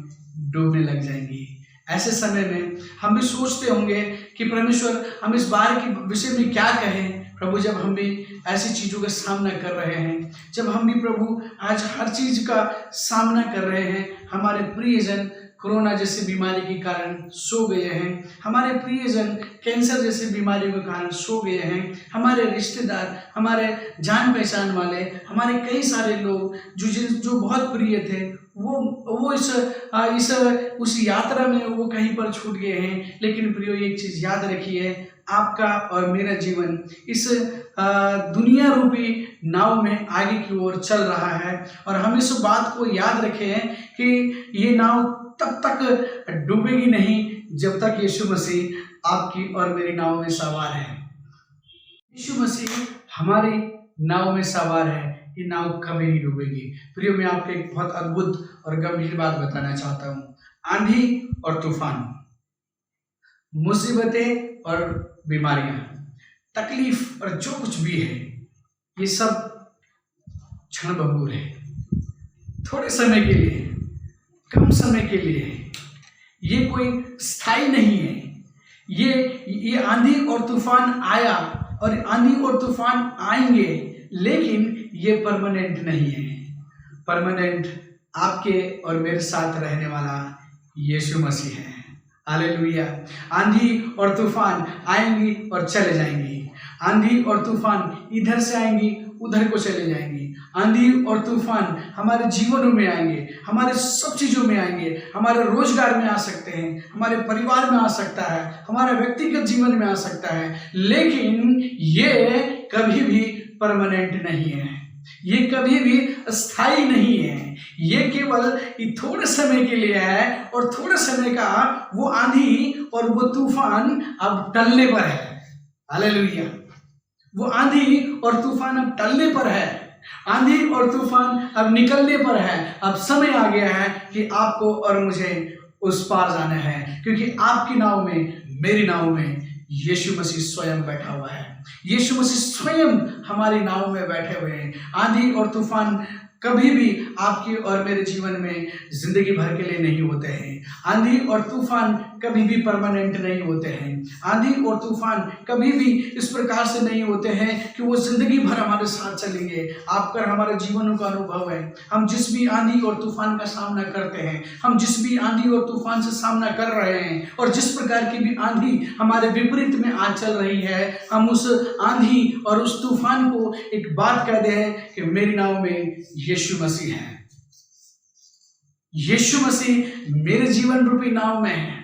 डूबने लग जाएंगी। ऐसे समय में हम भी सोचते होंगे कि परमेश्वर हम इस बार के विषय में क्या कहें। प्रभु जब हम भी ऐसी चीज़ों का सामना कर रहे हैं, जब हम भी प्रभु आज हर चीज़ का सामना कर रहे हैं, हमारे प्रियजन कोरोना जैसे बीमारी के कारण सो गए हैं, हमारे प्रियजन कैंसर जैसे बीमारियों के कारण सो गए हैं, हमारे रिश्तेदार, हमारे जान पहचान वाले, हमारे कई सारे लोग जो बहुत प्रिय थे वो उस यात्रा में वो कहीं पर छूट गए हैं। लेकिन प्रियो एक चीज़ याद रखिए, आपका और मेरा जीवन इस दुनिया रूपी नाव में आगे की ओर चल रहा है और हम इस बात को याद रखें कि ये नाव तब तक डूबेगी नहीं जब तक यीशु मसीह आपकी और मेरी नाव में सवार है। यीशु मसीह हमारी नाव में सवार है, ये नाव कभी नहीं डूबेगी। प्रियो मैं आपको एक बहुत अद्भुत और गंभीर बात बताना चाहता हूँ। आंधी और तूफान, मुसीबतें और बीमारियां, तकलीफ और जो कुछ भी है ये सब क्षणभंगुर है, थोड़े समय के लिए, कम समय के लिए है, ये कोई स्थायी नहीं है। ये आंधी और तूफान आया और आंधी और तूफान आएंगे, लेकिन ये परमानेंट नहीं है। परमानेंट आपके और मेरे साथ रहने वाला यीशु मसीह है। हालेलुया। आंधी और तूफान आएंगी और चले जाएंगी, आंधी और तूफान इधर से आएंगी उधर को चले जाएंगी, आंधी और तूफान हमारे जीवनों में आएंगे, हमारे सब चीज़ों में आएंगे, हमारे रोजगार में आ सकते हैं, हमारे परिवार में आ सकता है, हमारे व्यक्तिगत जीवन में आ सकता है, लेकिन ये कभी भी परमानेंट नहीं है, ये कभी भी स्थायी नहीं है। ये केवल थोड़े समय के लिए है और थोड़े समय का वो आंधी और वो तूफान अब टलने पर है। हालेलुया। वो आंधी और तूफान अब टलने पर है, आंधी और तूफान अब निकलने पर है। अब समय आ गया है कि आपको और मुझे उस पार जाना है, क्योंकि आपकी नाव में, मेरी नाव में यीशु मसीह स्वयं बैठा हुआ है। यीशु मसीह स्वयं हमारी नाव में बैठे हुए हैं। आंधी और तूफान कभी भी आपके और मेरे जीवन में जिंदगी भर के लिए नहीं होते हैं। आंधी और तूफान कभी भी परमानेंट नहीं होते हैं। आंधी और तूफान कभी भी इस प्रकार से नहीं होते हैं कि वो जिंदगी भर हमारे साथ चलेंगे। आपका हमारे जीवन का अनुभव है, हम जिस भी आंधी और तूफान का सामना करते हैं, हम जिस भी आंधी और तूफान से सामना कर रहे हैं, और जिस प्रकार की भी आंधी हमारे विपरीत में आज चल रही है, हम उस आंधी और उस तूफान को एक बात कहते हैं कि मेरी नाव में यीशु मसीह है। यीशु मसीह मेरे जीवन रूपी नाव में है।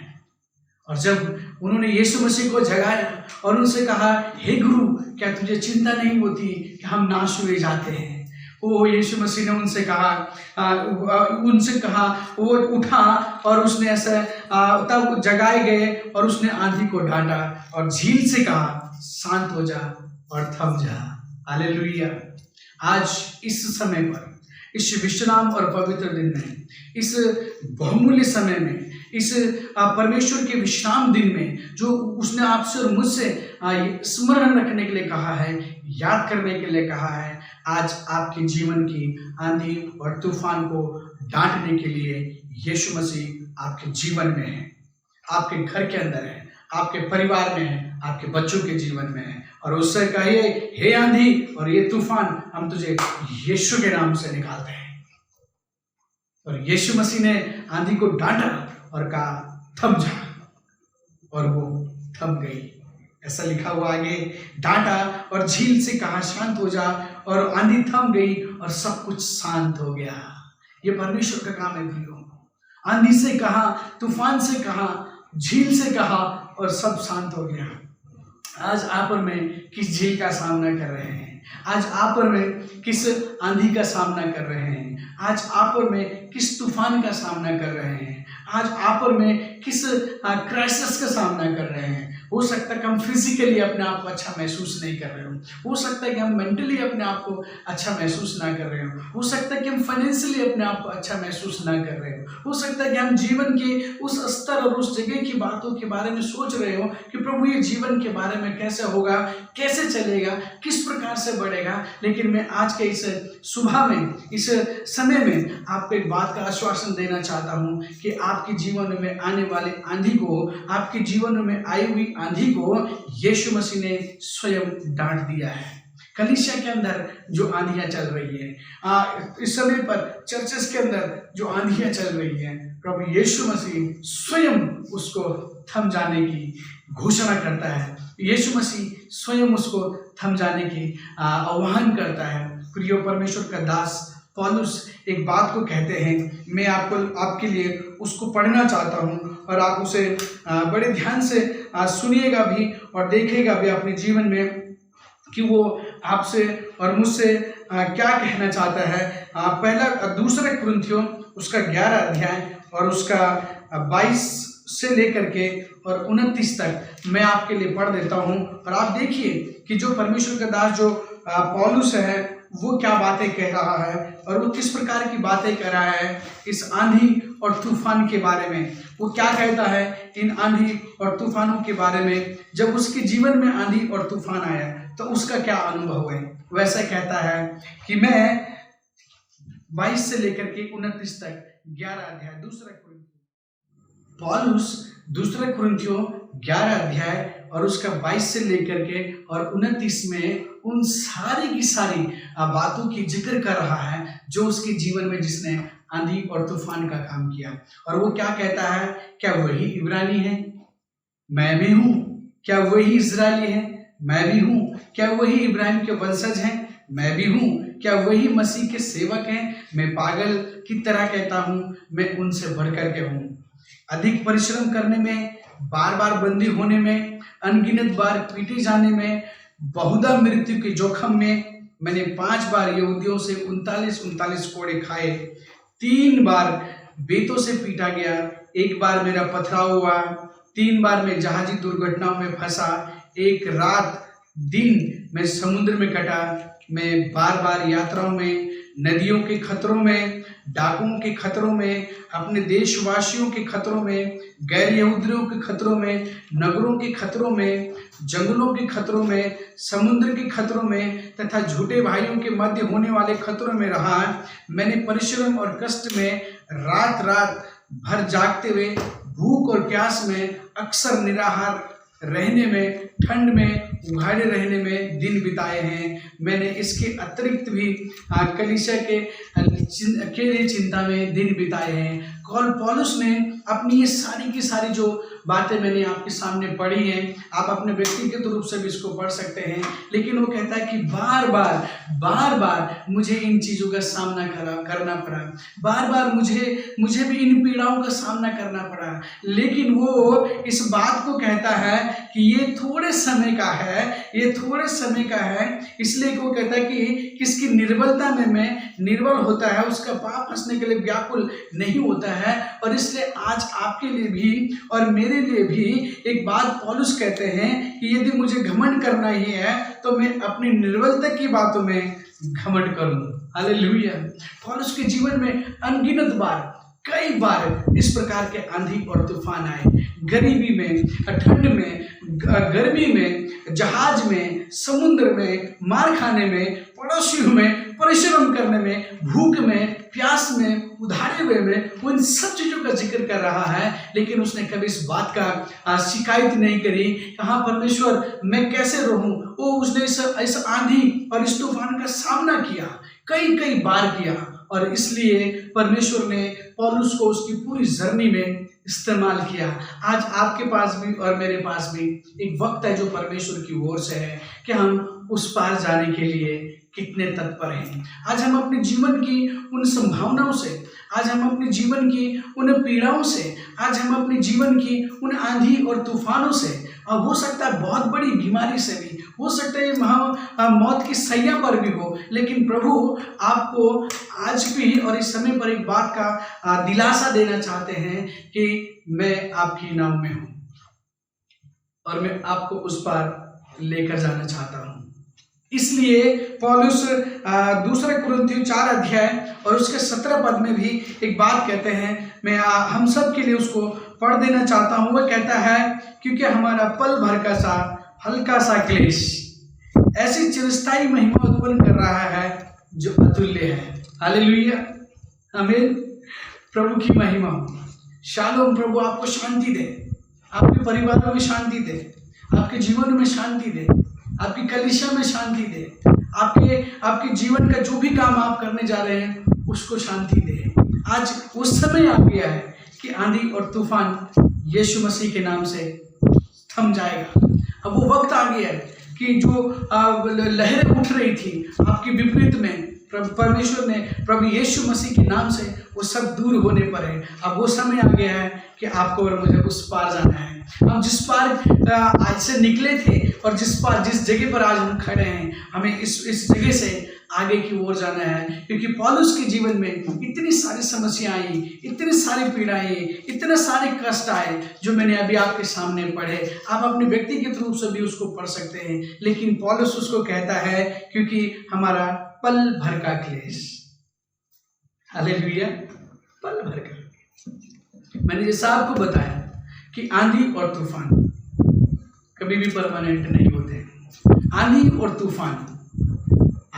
और जब उन्होंने यीशु मसीह को जगाया और उनसे कहा, हे गुरु, क्या तुझे चिंता नहीं होती कि हम नाश हुए जाते हैं? वो यीशु मसीह ने उनसे कहा, वो उठा और उसने ऐसा तब जगाए गए और उसने आंधी को डांटा और झील से कहा, शांत हो जा और थम जा। हालेलुया। आज इस समय पर, इस विश्राम और पवित्र दिन में, इस बहुमूल्य समय में, इस परमेश्वर के विश्राम दिन में, जो उसने आपसे और मुझसे स्मरण रखने के लिए कहा है, याद करने के लिए कहा है, आज आपके जीवन की आंधी और तूफान को डांटने के लिए यीशु मसीह आपके जीवन में है, आपके घर के अंदर है, आपके परिवार में है, आपके बच्चों के जीवन में है। और उससे कहिए, हे आंधी और ये तूफान, हम तुझे यीशु के नाम से निकालते हैं। और यीशु मसीह ने आंधी को डांटा और कहा, थम जा, और वो थम गई। ऐसा लिखा हुआ आगे, डांटा और झील से कहा, शांत हो जा, और आंधी थम गई और सब कुछ शांत हो गया। ये परमेश्वर का काम है भाइयों। आंधी से कहा, तूफान से कहा, झील से कहा और सब शांत हो गया। आज आप और मैं किस झील का सामना कर रहे हैं? आज आप और मैं किस आंधी का सामना कर रहे हैं? आज आप और मैं किस तूफान का सामना कर रहे हैं? आज आप और मैं किस क्राइसिस का सामना कर रहे हैं? हो सकता है कि हम फिजिकली अपने आप को अच्छा महसूस नहीं कर रहे हो सकता है कि हम मेंटली अपने आप को अच्छा महसूस ना कर रहे हो सकता है कि हम फाइनेंशियली अपने आप को अच्छा महसूस ना कर रहे हो सकता है कि हम जीवन के उस स्तर और उस जगह की बातों के बारे में सोच रहे हो कि प्रभु ये जीवन के बारे में कैसे होगा, कैसे चलेगा, किस प्रकार से बढ़ेगा। लेकिन मैं आज के इस सुबह में, इस समय में आपको एक बात का आश्वासन देना चाहता हूँ कि आपके जीवन में आने वाले आंधी को, आपके जीवन में आई हुई आंधी को यीशु मसीह ने स्वयं डांट दिया है। कलीसिया के अंदर जो आंधियां चल रही है, इस समय पर चर्चेस के अंदर जो आंधियां चल रही हैं, प्रभु यीशु मसीह स्वयं उसको थम जाने की घोषणा करता है। यीशु मसीह स्वयं उसको थम जाने की आह्वान करता है। प्रिय परमेश्वर का दास पौलुस एक बात को कहते हैं, मैं आपके लिए उसको पढ़ना चाहता हूँ और आप उसे बड़े ध्यान से सुनिएगा भी और देखिएगा भी अपने जीवन में कि वो आपसे और मुझसे क्या कहना चाहता है। दूसरे कुरिन्थियों उसका 11 अध्याय और उसका 22 से लेकर के और 29 तक मैं आपके लिए पढ़ देता हूँ और आप देखिए कि जो परमेश्वर का दास जो पौलुस है वो क्या बातें कह रहा है और वो किस प्रकार की बातें कर रहा है इस आंधी और तूफान के बारे में। वो क्या कहता है इन आंधी और तूफानों के बारे में, जब उसके जीवन में आंधी और तूफान आया तो उसका क्या अनुभव है। वैसा कहता है कि मैं 22 से लेकर के 29 तक 11 अध्याय पौलुस दूसरे कुरिन्थियों 11 अध्याय और उसका 22 से लेकर के और 29 में उन सारी की सारी बातों की जिक्र कर रहा है जो उसके जीवन में जिसने आंधी और तूफान का काम किया। और वो क्या कहता है, क्या वही इब्रानी है? मैं भी हूँ। क्या वही इजरायली है? मैं भी हूँ। क्या वही इब्राहिम के वंशज हैं? मैं भी हूँ। क्या वही मसीह के सेवक हैं? मैं पागल की तरह कहता हूँ, मैं उनसे बढ़कर के हूँ। अधिक परिश्रम करने में, बार बार बंदी होने में, अनगिनत बार पीटे जाने में, बहुधा मृत्यु के जोखम में मैंने 5 बार यहूदियों से 39 कोड़े खाए, 3 बार बेतों से पीटा गया, 1 बार मेरा पथराव हुआ, 3 बार मैं जहाजी दुर्घटनाओं में फंसा, 1 रात दिन मैं समुद्र में कटा, मैं बार बार यात्राओं में नदियों के खतरों में, डाकुओं के खतरों में, अपने देशवासियों के खतरों में, गैर यहूदियों के खतरों में, नगरों के खतरों में, जंगलों के खतरों में, समुद्र के खतरों में तथा झूठे भाइयों के मध्य होने वाले खतरों में रहा। मैंने परिश्रम और कष्ट में, रात रात भर जागते हुए, भूख और प्यास में, अक्सर निराहार रहने में, ठंड में उघाड़े रहने में दिन बिताए हैं। मैंने इसके अतिरिक्त भी कलीसिया के लिए चिंता में दिन बिताए हैं। पौलुस ने अपनी ये सारी की सारी जो बातें मैंने आपके सामने पढ़ी हैं, आप अपने व्यक्तिगत रूप से भी इसको पढ़ सकते हैं, लेकिन वो कहता है कि बार बार मुझे इन चीज़ों का सामना करना पड़ा, बार बार मुझे भी इन पीड़ाओं का सामना करना पड़ा। लेकिन वो इस बात को कहता है कि ये थोड़े समय का है, ये थोड़े समय का है। इसलिए वो कहता है कि किसकी निर्बलता में मैं निर्बल होता है, उसका पाप हंसने के लिए व्याकुल नहीं होता है। और इसलिए आज आपके लिए भी और मेरे लिए भी एक बात पौलुस कहते हैं कि यदि मुझे घमंड करना ही है तो मैं अपनी निर्बलता की बातों में घमंड करूं। हालेलुया। पौलुस के जीवन में अनगिनत बार, कई बार इस प्रकार के आंधी और तूफान आए, गरीबी में, ठंड में, गर्मी में, जहाज में, समुद्र में, मार खाने में, पड़ोसियों में, परिश्रम करने में, भूख में, प्यास में, उधारे हुए में, वो इन सब चीज़ों का जिक्र कर रहा है। लेकिन उसने कभी इस बात का शिकायत नहीं करी, कहा परमेश्वर मैं कैसे रहूं। वो उसने इस आंधी और इस तूफान का सामना किया, कई बार किया, और इसलिए परमेश्वर ने पौलुस को उसकी पूरी जर्नी में इस्तेमाल किया। आज आपके पास भी और मेरे पास भी एक वक्त है जो परमेश्वर की ओर से है कि हम उस पार जाने के लिए कितने तत्पर हैं। आज हम अपने जीवन की उन संभावनाओं से, आज हम अपने जीवन की उन पीड़ाओं से, आज हम अपने जीवन की उन आंधी और तूफानों से, और हो सकता है बहुत बड़ी बीमारी से भी, हो सकता है मौत की सैया पर भी हो, लेकिन प्रभु आपको आज भी और इस समय पर एक बात का दिलासा देना चाहते हैं कि मैं आपकी नाव में हूँ और मैं आपको उस पार लेकर जाना चाहता हूँ। इसलिए पौलुस 2 कुरिन्थियों 4 अध्याय और उसके 17 पद में भी एक बात कहते हैं, मैं हम सब के लिए उसको पढ़ देना चाहता हूँ। वह कहता है, क्योंकि हमारा पल भर का सा हल्का सा क्लेश ऐसी चिरस्थायी महिमा उत्पन्न कर रहा है जो अतुल्य है। हालेलुया, आमीन। प्रभु की महिमा। शालोम। प्रभु आपको शांति दे, आपके परिवारों में शांति दे, आपके जीवन में शांति दे, आपकी कलीसिया में शांति दे, आपके जीवन का जो भी काम आप करने जा रहे हैं उसको शांति दे। आज वो समय आ गया है कि आंधी और तूफान यीशु मसीह के नाम से थम जाएगा। अब वो वक्त आ गया है कि जो लहरें उठ रही थी आपके विपरीत में, परमेश्वर ने प्रभु यीशु मसीह के नाम से वो सब दूर होने पर है। अब वो समय आ गया है कि आपको और मुझे उस पार जाना है। हम जिस पार आज से निकले थे और जिस जगह पर आज हम खड़े हैं, हमें इस जगह से आगे की ओर जाना है। क्योंकि पौलुस के जीवन में इतनी सारी समस्याएं आई, इतनी सारी पीड़ाएं, इतने सारे कष्ट आए जो मैंने अभी आपके सामने पढ़े। आप अपने व्यक्तिगत रूप से भी उसको पढ़ सकते हैं, लेकिन पौलुस उसको कहता है क्योंकि हमारा पल भर का क्लेश। हालेलुया, पल भर का। मैंने जैसा आपको बताया कि आंधी और तूफान कभी भी परमानेंट नहीं होते। आंधी और तूफान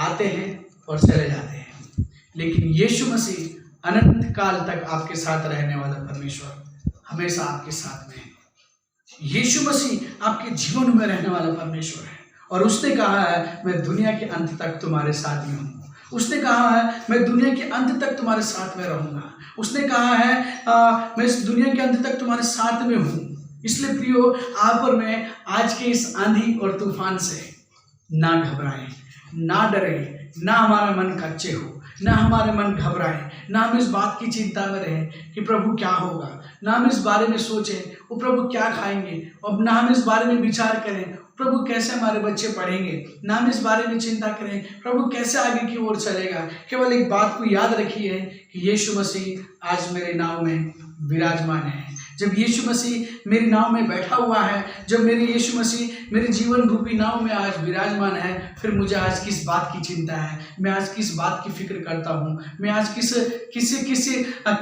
आते हैं और चले जाते हैं, लेकिन यीशु मसीह अनंत काल तक आपके साथ रहने वाला परमेश्वर हमेशा आपके साथ में है। यीशु मसीह आपके जीवन में रहने वाला परमेश्वर है, और उसने कहा है मैं दुनिया के अंत तक तुम्हारे साथ में हूँ। उसने कहा है मैं दुनिया के अंत तक तुम्हारे साथ में रहूँगा। उसने कहा है मैं इस दुनिया के अंत तक तुम्हारे साथ में हूँ। इसलिए प्रियो, आप और मैं आज के इस आंधी और तूफान से ना घबराएं, ना डरे, ना हमारा मन कच्चे हो, ना हमारे मन घबराए, ना हम इस बात की चिंता में रहें कि प्रभु क्या होगा, ना हम इस बारे में सोचें वो प्रभु क्या खाएंगे, और ना हम इस बारे में विचार करें प्रभु कैसे हमारे बच्चे पढ़ेंगे, ना हम इस बारे में चिंता करें प्रभु कैसे आगे की ओर चलेगा। केवल एक बात को याद रखिए कि यीशु मसीह आज मेरे नाव में विराजमान है। जब यीशु मसीह मेरी नाव में बैठा हुआ है, जब मेरे यीशु मसीह मेरे जीवन रूपी नाव में आज विराजमान है, फिर मुझे आज किस बात की चिंता है, मैं आज किस बात की फिक्र करता हूँ, मैं आज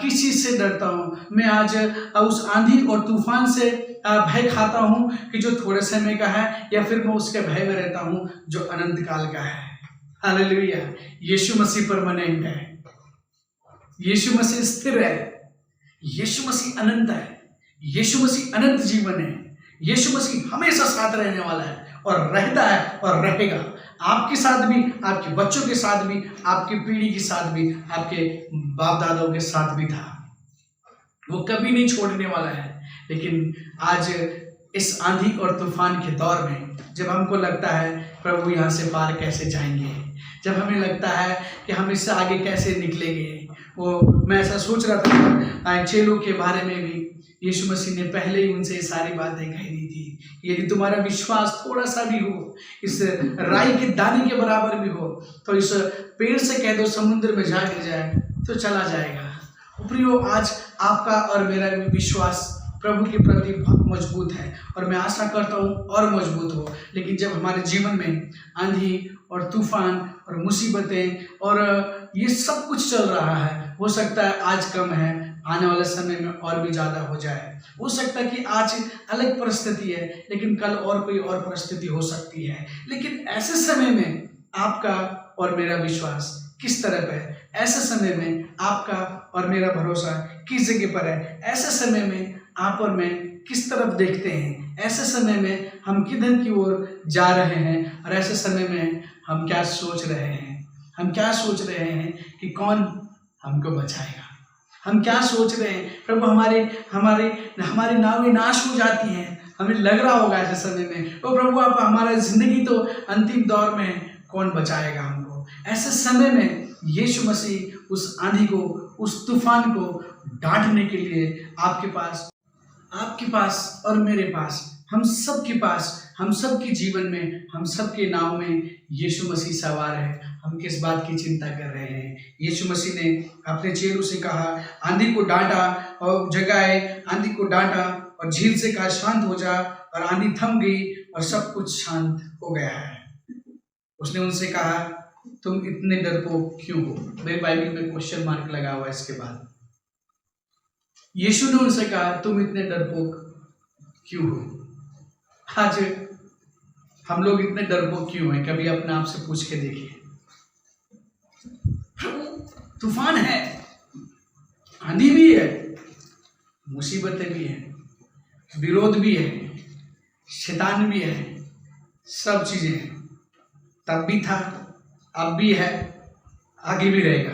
किसी से डरता हूँ, मैं आज उस आंधी और तूफान से भय खाता हूँ कि जो थोड़े समय का है, या फिर मैं उसके भय में रहता हूँ जो अनंत काल का है। हालेलुया। यीशु मसीह परमानेंट है, यीशु मसीह स्थिर है, यीशु मसीह अनंत है, यीशु मसीह अनंत जीवन है, यीशु मसीह हमेशा साथ रहने वाला है और रहता है और रहेगा। आपके साथ भी, आपके बच्चों के साथ भी, आपकी पीढ़ी के साथ भी, आपके बाप दादाओं के साथ भी था। वो कभी नहीं छोड़ने वाला है। लेकिन आज इस आंधी और तूफान के दौर में जब हमको लगता है प्रभु यहाँ से पार कैसे जाएंगे, जब हमें लगता है कि हम इससे आगे कैसे निकलेंगे, मैं ऐसा सोच रहा था चेलों के बारे में भी यीशु मसीह ने पहले ही उनसे ये सारी बातें कह दी थी। यदि तुम्हारा विश्वास थोड़ा सा भी हो, इस राई के दाने के बराबर भी हो, तो इस पेड़ से कह दो समुद्र में जा गिर जाए तो चला जाएगा। प्रियो, आज आपका और मेरा भी विश्वास प्रभु के प्रति बहुत मजबूत है और मैं आशा करता हूँ और मजबूत हो। लेकिन जब हमारे जीवन में आंधी और तूफान और मुसीबतें और ये सब कुछ चल रहा है, हो सकता है आज कम है, आने वाले समय में और भी ज़्यादा हो जाए। हो सकता है कि आज अलग परिस्थिति है, लेकिन कल और कोई और परिस्थिति हो सकती है। लेकिन ऐसे समय में आपका और मेरा विश्वास किस तरफ है? ऐसे समय में आपका और मेरा भरोसा किस जगह पर है? ऐसे समय में आप और मैं किस तरफ देखते हैं? ऐसे समय में हम किधर की ओर जा रहे हैं? और ऐसे समय में हम क्या सोच रहे हैं? हम क्या सोच रहे हैं कि कौन हमको बचाएगा? हम क्या सोच रहे हैं? प्रभु हमारी नावें नाश हो जाती हैं, हमें लग रहा होगा ऐसे समय में, ओ प्रभु आप हमारा जिंदगी तो अंतिम दौर में, कौन बचाएगा हमको? ऐसे समय में यीशु मसीह उस आंधी को, उस तूफान को डांटने के लिए आपके पास और मेरे पास, हम सब के पास, हम सब के जीवन में, हम सब के नाव में यीशु मसीह सवार है। हम किस बात की चिंता कर रहे हैं? यीशु मसीह ने अपने चेलों से कहा, आंधी को डांटा और जगाए, आंधी को डांटा और झील से कहा शांत हो जा, और आंधी थम गई और सब कुछ शांत हो गया है। उसने उनसे कहा, तुम इतने डरपोक क्यों हो? मेरे बाइबल में क्वेश्चन मार्क लगा हुआ है इसके बाद। यीशु ने उनसे कहा, तुम इतने डरपोक क्यों हो? आज हम लोग इतने डरपोक क्यों हैं? कभी अपने आप से पूछ के देखिए। तूफान है, आंधी भी है, मुसीबतें भी हैं, विरोध भी है, शैतान भी है, सब चीजें हैं। तब भी था, अब भी है, आगे भी रहेगा।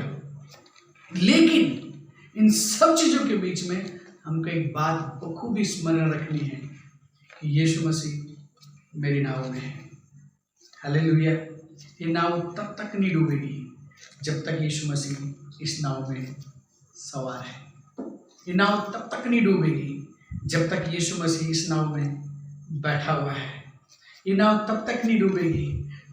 लेकिन इन सब चीजों के बीच में हमको एक बात बखूबी स्मरण रखनी है कि यीशु मसीह मेरी नाव में है। हालेलुया। ये नाव तब तक नहीं डूबेगी जब तक यीशु मसीह इस नाव में सवार है। ये नाव तब तक नहीं डूबेगी जब तक यीशु मसीह इस नाव में बैठा हुआ है। ये नाव तब तक नहीं डूबेगी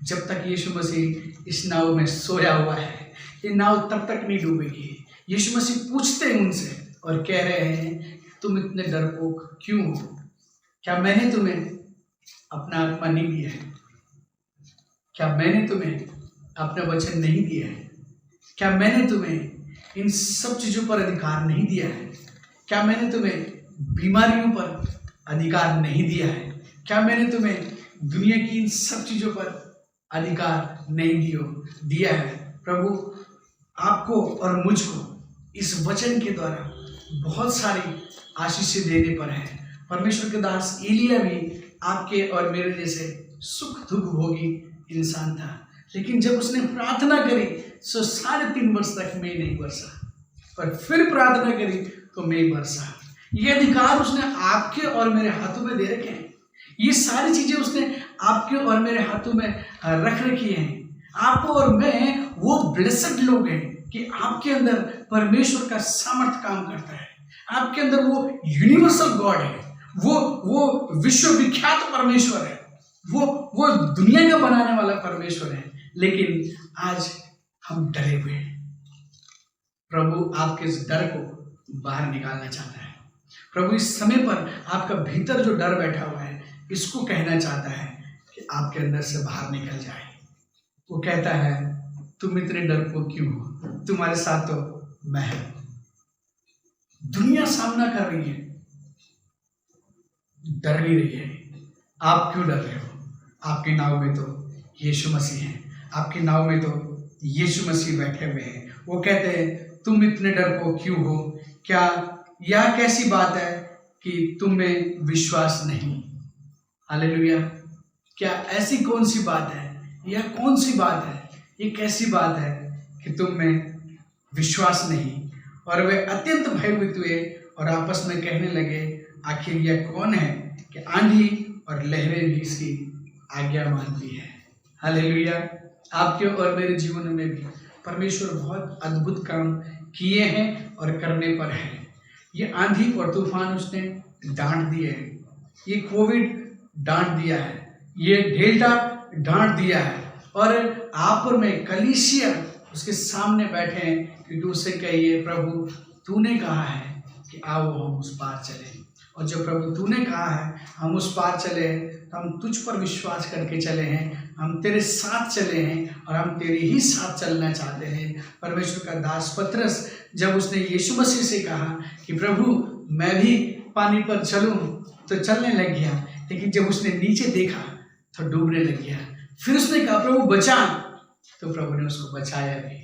जब तक यीशु मसीह इस नाव में सोया हुआ है। ये नाव तब तक नहीं डूबेगी। यीशु मसीह पूछते हैं उनसे और कह रहे हैं, तुम इतने डरपोक क्यों हो? क्या मैंने तुम्हें अपना आत्मा नहीं दिया है? क्या मैंने तुम्हें अपना वचन नहीं दिया है? क्या मैंने तुम्हें इन सब चीज़ों पर अधिकार नहीं दिया है? क्या मैंने तुम्हें बीमारियों पर अधिकार नहीं दिया है? क्या मैंने तुम्हें दुनिया की इन सब चीज़ों पर अधिकार नहीं दिया है? प्रभु आपको और मुझको इस वचन के द्वारा बहुत सारी आशीषें देने पर है। परमेश्वर के दास एलिया भी आपके और मेरे जैसे सुख दुख भोगी इंसान था, लेकिन जब उसने प्रार्थना करी तो 3.5 वर्ष तक मैं नहीं बरसा, पर फिर प्रार्थना करी तो मैं बरसा। ये अधिकार उसने आपके और मेरे हाथों में दे रखे हैं। ये सारी चीजें उसने आपके और मेरे हाथों में रख रखी हैं। आप और मैं वो ब्लेसेड लोग हैं कि आपके अंदर परमेश्वर का सामर्थ काम करता है। आपके अंदर वो यूनिवर्सल गॉड है, वो विश्वविख्यात परमेश्वर है, वो दुनिया का बनाने वाला परमेश्वर है। लेकिन आज हम डरे हुए हैं। प्रभु आपके इस डर को बाहर निकालना चाहता है। प्रभु इस समय पर आपका भीतर जो डर बैठा हुआ है, इसको कहना चाहता है कि आपके अंदर से बाहर निकल जाए। वो कहता है, तुम इतने डरपोक क्यों हो? तुम्हारे साथ तो मैं हूं। दुनिया सामना कर रही है, डर नहीं रही है। आप क्यों डर रहे हो? आपकी नाव में तो यीशु मसीह है, आपकी नाव में तो यीशु मसीह बैठे हुए हैं। वो कहते हैं, तुम इतने डरपोक क्यों हो? क्या यह कैसी बात है कि तुम में विश्वास नहीं? हालेलुया। क्या ऐसी कौन सी बात है? यह कौन सी बात है? ये कैसी बात है कि तुम में विश्वास नहीं? और वे अत्यंत भयभीत हुए और आपस में कहने लगे, आखिर यह कौन है कि आंधी और लहरें भी इसकी आज्ञा मानती है। हालेलुया। आपके और मेरे जीवन में भी परमेश्वर बहुत अद्भुत काम किए हैं और करने पर है। ये आंधी और तूफान उसने डांट दिए हैं, ये कोविड डांट दिया है, ये डेल्टा डांट दिया है, और आप और मैं कलीसिया उसके सामने बैठे हैं, क्योंकि उससे कहिए, प्रभु तूने कहा है कि आओ हम उस पार चलें। और जब प्रभु तूने कहा है हम उस पार चले हैं, तो हम तुझ पर विश्वास करके चले हैं, हम तेरे साथ चले हैं और हम तेरे ही साथ चलना चाहते हैं। परमेश्वर का दास पतरस, जब उसने यीशु मसीह से कहा कि प्रभु मैं भी पानी पर चलूं, तो चलने लग गया, लेकिन जब उसने नीचे देखा तो डूबने लग गया। फिर उसने कहा, प्रभु बचा, तो प्रभु ने उसको बचाया भी,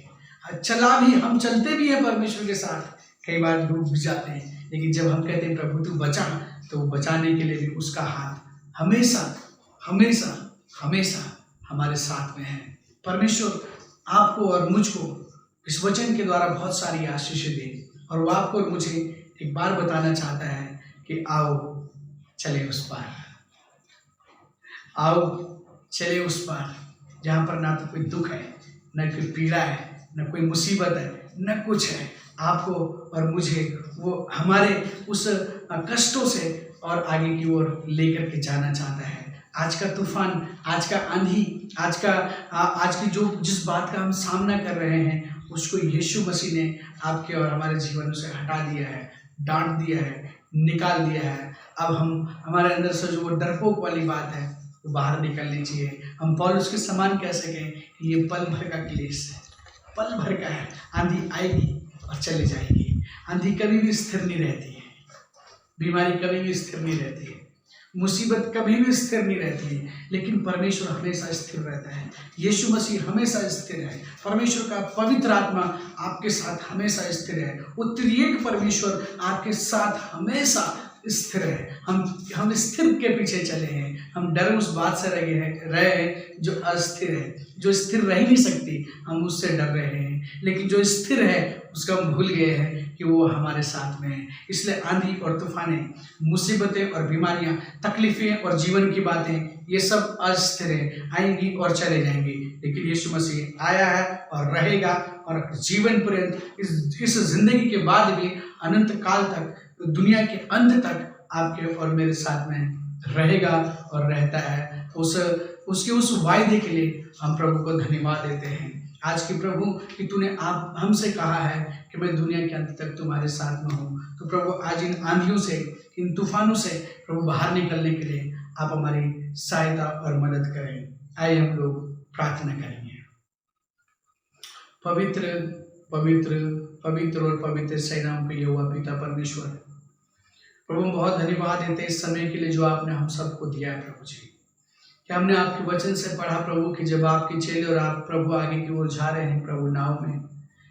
चला भी। हम चलते भी हैं परमेश्वर के साथ, कई बार डूब भी जाते हैं, लेकिन जब हम कहते हैं प्रभु तू बचा, तो वो बचाने के लिए भी उसका हाथ हमेशा हमेशा हमेशा हमारे साथ में है। परमेश्वर आपको और मुझको इस वचन के द्वारा बहुत सारी आशीषें दे, और वो आपको और मुझे एक बार बताना चाहता है कि आओ चले उस पार, आओ चले उस पार, जहाँ पर ना तो कोई दुख है, न कोई पीड़ा है, न कोई मुसीबत है, न कुछ है। आपको और मुझे वो हमारे उस कष्टों से और आगे की ओर लेकर के जाना चाहता है। आज का तूफान, आज का आंधी, आज की जो जिस बात का हम सामना कर रहे हैं, उसको यीशु मसीह ने आपके और हमारे जीवन से हटा दिया है, डांट दिया है, निकाल दिया है। अब हमारे अंदर से जो वो डरपोक वाली बात है वो बाहर निकलनी चाहिए। हम पौलुस के समान कह सकें कि ये पल भर का क्लेश है, पल भर का है। आंधी आएगी और चली जाएगी। आंधी कभी भी स्थिर नहीं रहती है, बीमारी कभी भी स्थिर नहीं रहती है, मुसीबत कभी भी स्थिर नहीं रहती है, लेकिन परमेश्वर हमेशा स्थिर रहता है। यीशु मसीह हमेशा स्थिर है। परमेश्वर का पवित्र आत्मा आपके साथ हमेशा स्थिर है। वो त्रिएक परमेश्वर आपके साथ हमेशा स्थिर है। हम स्थिर के पीछे चले हैं, हम डर उस बात से रहे हैं जो अस्थिर है, जो स्थिर रह नहीं सकती, हम उससे डर रहे हैं। लेकिन जो स्थिर है उसका हम भूल गए हैं कि वो हमारे साथ में है। इसलिए आंधी और तूफानें, मुसीबतें और बीमारियां, तकलीफें और जीवन की बातें, ये सब अस्थिर है, आएंगी और चले जाएंगी। लेकिन यीशु मसीह आया है और रहेगा, और जीवन पर्यंत इस जिंदगी के बाद भी अनंत काल तक, दुनिया के अंत तक आपके और मेरे साथ में रहेगा और रहता है। उसके उस वायदे के लिए हम प्रभु को धन्यवाद देते हैं आज की प्रभु कि तूने आप हमसे कहा है कि मैं दुनिया के अंत तक तुम्हारे साथ में हूँ। तो प्रभु आज इन आंधियों से, इन तूफानों से प्रभु बाहर निकलने के लिए आप हमारी सहायता और मदद करें। आइए हम लोग प्रार्थना करेंगे। पवित्र पवित्र पवित्र और पवित्र सेनाओं के यहोवा पिता परमेश्वर, प्रभु हम बहुत धन्यवाद देते हैं इस समय के लिए जो आपने हम सबको दिया है प्रभु जी, कि हमने आपके वचन से पढ़ा प्रभु कि जब आपके चेले और आप प्रभु आगे की ओर जा रहे हैं प्रभु नाव में,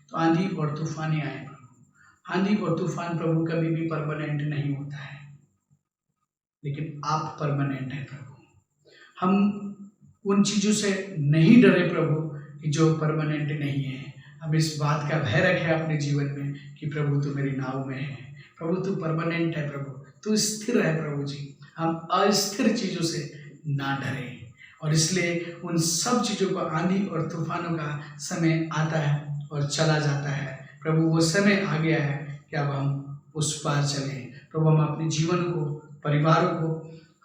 तो आंधी और तूफान ही आए प्रभु। आंधी और तूफान प्रभु कभी भी परमानेंट नहीं होता है, लेकिन आप परमानेंट है प्रभु। हम उन चीज़ों से नहीं डरे प्रभु कि जो परमानेंट नहीं है। हम इस बात का भय रखें अपने जीवन में कि प्रभु तू मेरी नाव में है, प्रभु तू परमानेंट है, प्रभु तू स्थिर है प्रभु जी। हम अस्थिर चीज़ों से ना डरें, और इसलिए उन सब चीज़ों को, आंधी और तूफानों का समय आता है और चला जाता है प्रभु। वो समय आ गया है कि अब हम उस पार चलें प्रभु। हम अपने जीवन को, परिवारों को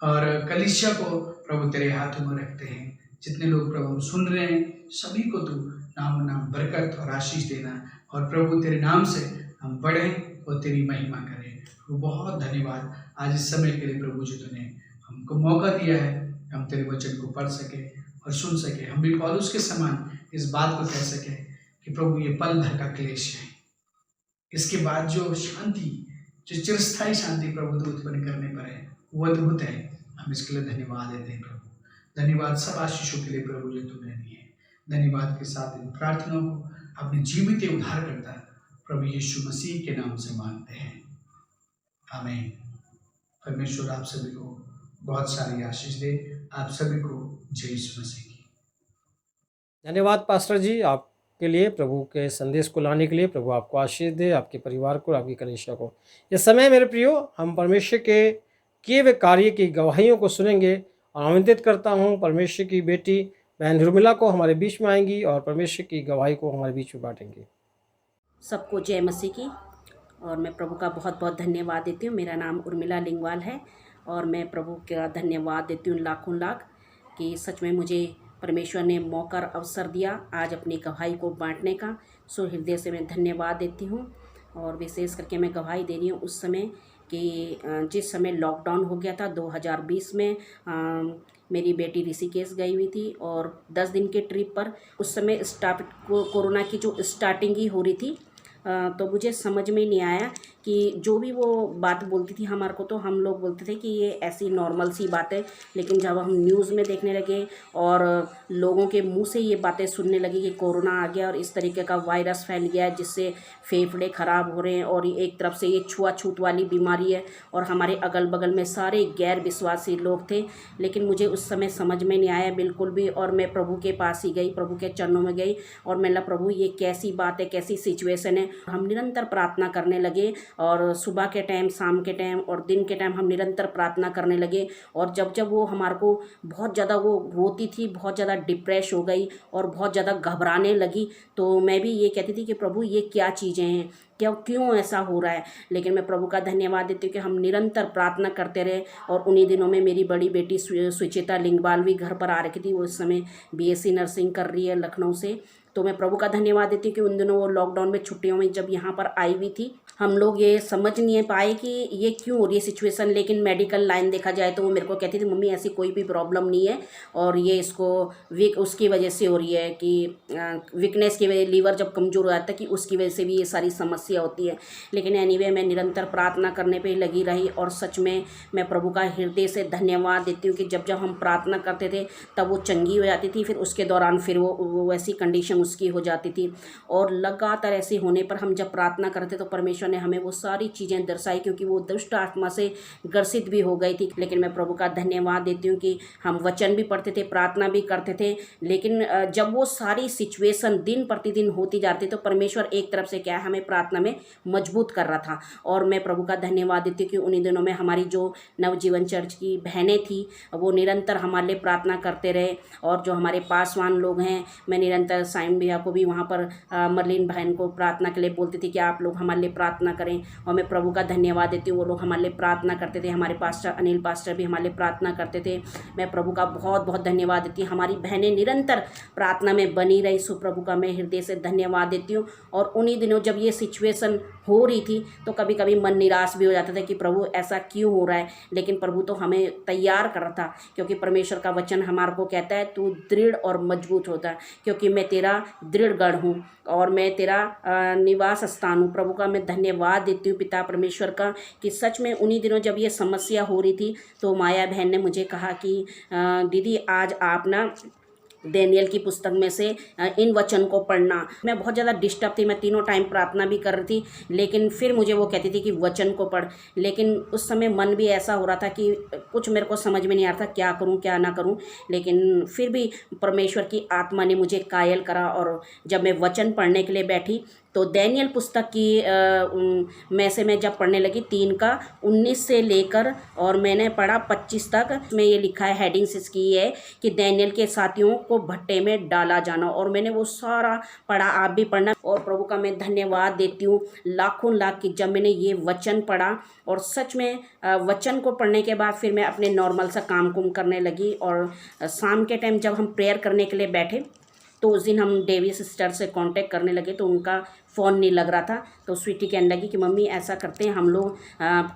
और कलीसिया को प्रभु तेरे हाथों में रखते हैं। जितने लोग प्रभु सुन रहे हैं सभी को तू नाम नाम बरकत और आशीष देना, और प्रभु तेरे नाम से हम बढ़ें वो तेरी महिमा करे। वो बहुत धन्यवाद आज इस समय के लिए प्रभु जी, तूने हमको मौका दिया है हम तेरे वचन को पढ़ सके और सुन सके। हम भी पौलुस के समान इस बात को कह सके कि प्रभु ये पल भर का क्लेश है, इसके बाद जो शांति, जो चिरस्थायी शांति प्रभु तू उत्पन्न करने पर है वो अद्भुत है। हम इसके लिए धन्यवाद देते हैं प्रभु। धन्यवाद सब आशीषों के लिए प्रभु जो तूने दिए। धन्यवाद के साथ इन प्रार्थनाओं को अपने जीवित उद्धार करता प्रभु यीशु मसीह के नाम से मांगते हैं, आमीन। परमेश्वर आप सभी को बहुत सारी आशीष दे। आप सभी को जय यीशु मसीह की। धन्यवाद पास्टर जी, आपके लिए प्रभु के संदेश को लाने के लिए। प्रभु आपको आशीष दे, आपके परिवार को, आपकी कलीसिया को। इस समय मेरे प्रियो, हम परमेश्वर के किए हुए कार्य की गवाहियों को सुनेंगे और आमंत्रित करता हूँ परमेश्वर की बेटी बहन उर्मिला को हमारे बीच में आएंगी और परमेश्वर की गवाही को हमारे बीच में बांटेंगी। सबको जय मसीह की। और मैं प्रभु का बहुत बहुत धन्यवाद देती हूँ। मेरा नाम उर्मिला लिंगवाल है और मैं प्रभु का धन्यवाद देती हूँ लाखों लाख कि सच में मुझे परमेश्वर ने मौका और अवसर दिया आज अपनी गवाही को बांटने का। सो हृदय से मैं धन्यवाद देती हूँ। और विशेष करके मैं गवाही दे रही हूँ उस समय कि जिस समय लॉकडाउन हो गया था 2020 में, मेरी बेटी ऋषिकेश गई हुई थी और 10 दिन के ट्रिप पर उस समय कोरोना की जो स्टार्टिंग ही हो रही थी। तो मुझे समझ में नहीं आया कि जो भी वो बात बोलती थी हमारे को, तो हम लोग बोलते थे कि ये ऐसी नॉर्मल सी बात है। लेकिन जब हम न्यूज़ में देखने लगे और लोगों के मुंह से ये बातें सुनने लगी कि कोरोना आ गया और इस तरीके का वायरस फैल गया है जिससे फेफड़े ख़राब हो रहे हैं और एक तरफ से ये छुआछूत वाली बीमारी है, और हमारे अगल बगल में सारे गैर विश्वासी लोग थे। लेकिन मुझे उस समय समझ में नहीं आया बिल्कुल भी, और मैं प्रभु के पास ही गई, प्रभु के चरणों में गई और मैं प्रभु ये कैसी बात है, कैसी सिचुएशन है। हम निरंतर प्रार्थना करने लगे और सुबह के टाइम, शाम के टाइम और दिन के टाइम हम निरंतर प्रार्थना करने लगे। और जब जब वो हमारे को बहुत ज़्यादा वो रोती थी, बहुत ज़्यादा डिप्रेस हो गई और बहुत ज़्यादा घबराने लगी, तो मैं भी ये कहती थी कि प्रभु ये क्या चीज़ें हैं, क्यों ऐसा हो रहा है। लेकिन मैं प्रभु का धन्यवाद देती हूँ कि हम निरंतर प्रार्थना करते रहे। और उन्हीं दिनों में मेरी बड़ी बेटी सुचिता लिंगवाल भी घर पर आ रखी थी। वो इस समय BSc नर्सिंग कर रही है लखनऊ से। तो मैं प्रभु का धन्यवाद देती हूँ कि उन दिनों वो लॉकडाउन में छुट्टियों में जब यहाँ पर आई हुई थी, हम लोग ये समझ नहीं पाए कि ये क्यों हो रही है सिचुएशन। लेकिन मेडिकल लाइन देखा जाए तो वो मेरे को कहती थी मम्मी ऐसी कोई भी प्रॉब्लम नहीं है और ये इसको उसकी वजह से हो रही है कि वीकनेस की वजह, लीवर जब कमज़ोर हो जाता है कि उसकी वजह से भी ये सारी समस्या होती है। लेकिन एनीवे मैं निरंतर प्रार्थना करने पर लगी रही और सच में मैं प्रभु का हृदय से धन्यवाद देती हूँ कि जब जब हम प्रार्थना करते थे तब वो चंगी हो जाती थी, फिर उसके दौरान फिर वो वैसी कंडीशन उसकी हो जाती थी। और लगातार ऐसे होने पर हम जब प्रार्थना करते तो परमेश्वर ने हमें वो सारी चीज़ें दर्शाई, क्योंकि वो दुष्ट आत्मा से ग्रसित भी हो गई थी। लेकिन मैं प्रभु का धन्यवाद देती हूँ कि हम वचन भी पढ़ते थे, प्रार्थना भी करते थे। लेकिन जब वो सारी सिचुएशन दिन प्रतिदिन होती जाती तो परमेश्वर एक तरफ से क्या है, हमें प्रार्थना में मजबूत कर रहा था। और मैं प्रभु का धन्यवाद देती हूँ कि उन्हीं दिनों में हमारी जो नवजीवन चर्च की बहनें थी वो निरंतर हमारे लिए प्रार्थना करते रहे। और जो हमारे पासवान लोग हैं, मैं निरंतर साइम भैया को भी वहाँ पर मरलीन बहन को प्रार्थना के लिए बोलती थी कि आप लोग हमारे लिए प्रार्थना करें। और मैं प्रभु का धन्यवाद देती हूँ, वो लोग हमारे लिए प्रार्थना करते थे। हमारे पास्टर अनिल पास्टर भी हमारे लिए प्रार्थना करते थे। मैं प्रभु का बहुत बहुत धन्यवाद देती हूँ। हमारी बहनें निरंतर प्रार्थना में बनी रही। सो प्रभु का मैं हृदय से धन्यवाद देती हूँ। और उन्हीं दिनों जब ये सिचुएशन हो रही थी तो कभी कभी मन निराश भी हो जाता था कि प्रभु ऐसा क्यों हो रहा है। लेकिन प्रभु तो हमें तैयार कर रहा था, क्योंकि परमेश्वर का वचन हमारे को कहता है तू दृढ़ और मजबूत होता है, क्योंकि मैं तेरा दृढ़ गढ़ हूँ और मैं तेरा निवास स्थान हूँ। प्रभु का मैं धन्यवाद देती हूँ पिता परमेश्वर का कि सच में उन्हीं दिनों जब ये समस्या हो रही थी तो माया बहन ने मुझे कहा कि दीदी आज आप ना दानियेल की पुस्तक में से इन वचन को पढ़ना। मैं बहुत ज़्यादा डिस्टर्ब थी, मैं तीनों टाइम प्रार्थना भी कर रही थी, लेकिन फिर मुझे वो कहती थी कि वचन को पढ़। लेकिन उस समय मन भी ऐसा हो रहा था कि कुछ मेरे को समझ में नहीं आ रहा था क्या करूं क्या ना करूं। लेकिन फिर भी परमेश्वर की आत्मा ने मुझे कायल करा और जब मैं वचन पढ़ने के लिए बैठी तो दानियेल पुस्तक की में से मैं जब पढ़ने लगी 3 का 19 से लेकर और मैंने पढ़ा 25 तक। में ये लिखा है, हेडिंग्स इसकी है कि दानियेल के साथियों को भट्टे में डाला जाना। और मैंने वो सारा पढ़ा, आप भी पढ़ना। और प्रभु का मैं धन्यवाद देती हूँ लाखों लाख की जब मैंने ये वचन पढ़ा। और सच में वचन को पढ़ने के बाद फिर मैं अपने नॉर्मल सा काम कुम करने लगी। और शाम के टाइम जब हम प्रेयर करने के लिए बैठे तो उस दिन हम डेवी सिस्टर से कांटेक्ट करने लगे तो उनका फ़ोन नहीं लग रहा था। तो स्वीटी कहने लगी कि मम्मी ऐसा करते हैं, हम लोग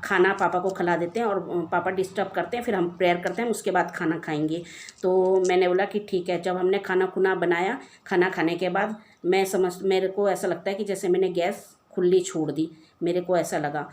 खाना पापा को खिला देते हैं और पापा डिस्टर्ब करते हैं, फिर हम प्रेयर करते हैं, उसके बाद खाना खाएंगे। तो मैंने बोला कि ठीक है। जब हमने खाना खुना बनाया, खाना खाने के बाद मेरे को ऐसा लगता है कि जैसे मैंने गैस खुली छोड़ दी, मेरे को ऐसा लगा।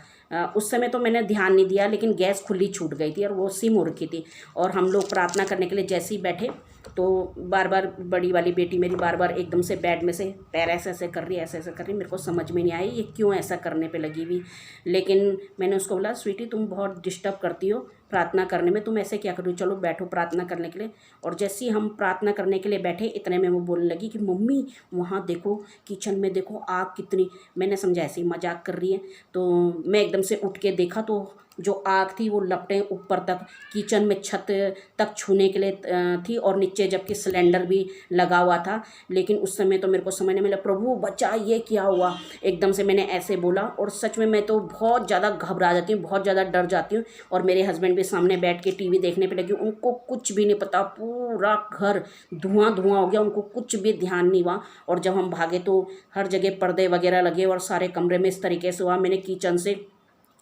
उस समय तो मैंने ध्यान नहीं दिया, लेकिन गैस खुली छूट गई थी और वो सिम हो रखी थी। और हम लोग प्रार्थना करने के लिए जैसे ही बैठे तो बार बार बड़ी वाली बेटी मेरी बार बार एकदम से बेड में से पैर ऐसे ऐसे कर रही, ऐसे ऐसे कर रही। मेरे को समझ में नहीं आई ये क्यों ऐसा करने पे लगी हुई। लेकिन मैंने उसको बोला, स्वीटी तुम बहुत डिस्टर्ब करती हो प्रार्थना करने में, तुम ऐसे क्या करो, चलो बैठो प्रार्थना करने के लिए। और जैसे ही हम प्रार्थना करने के लिए बैठे, इतने में वो बोलने लगी कि मम्मी वहाँ देखो, किचन में देखो आग कितनी। मैंने समझा ऐसे ही मजाक कर रही है। तो मैं एकदम से उठ के देखा तो जो आग थी वो लपटें ऊपर तक किचन में छत तक छूने के लिए थी, और नीचे जबकि सिलेंडर भी लगा हुआ था। लेकिन उस समय तो मेरे को समझ नहीं मिला, प्रभु बचा, ये क्या हुआ। एकदम से मैंने ऐसे बोला और सच में मैं तो बहुत ज़्यादा घबरा जाती हूँ, बहुत ज़्यादा डर जाती हूँ। और मेरे हस्बैंड भी सामने बैठ के टीवी देखने पे लगे, उनको कुछ भी नहीं पता, पूरा घर धुआं धुआं हो गया, उनको कुछ भी ध्यान नहीं हुआ। और जब हम भागे तो हर जगह पर्दे वगैरह लगे और सारे कमरे में इस तरीके से हुआ। मैंने किचन से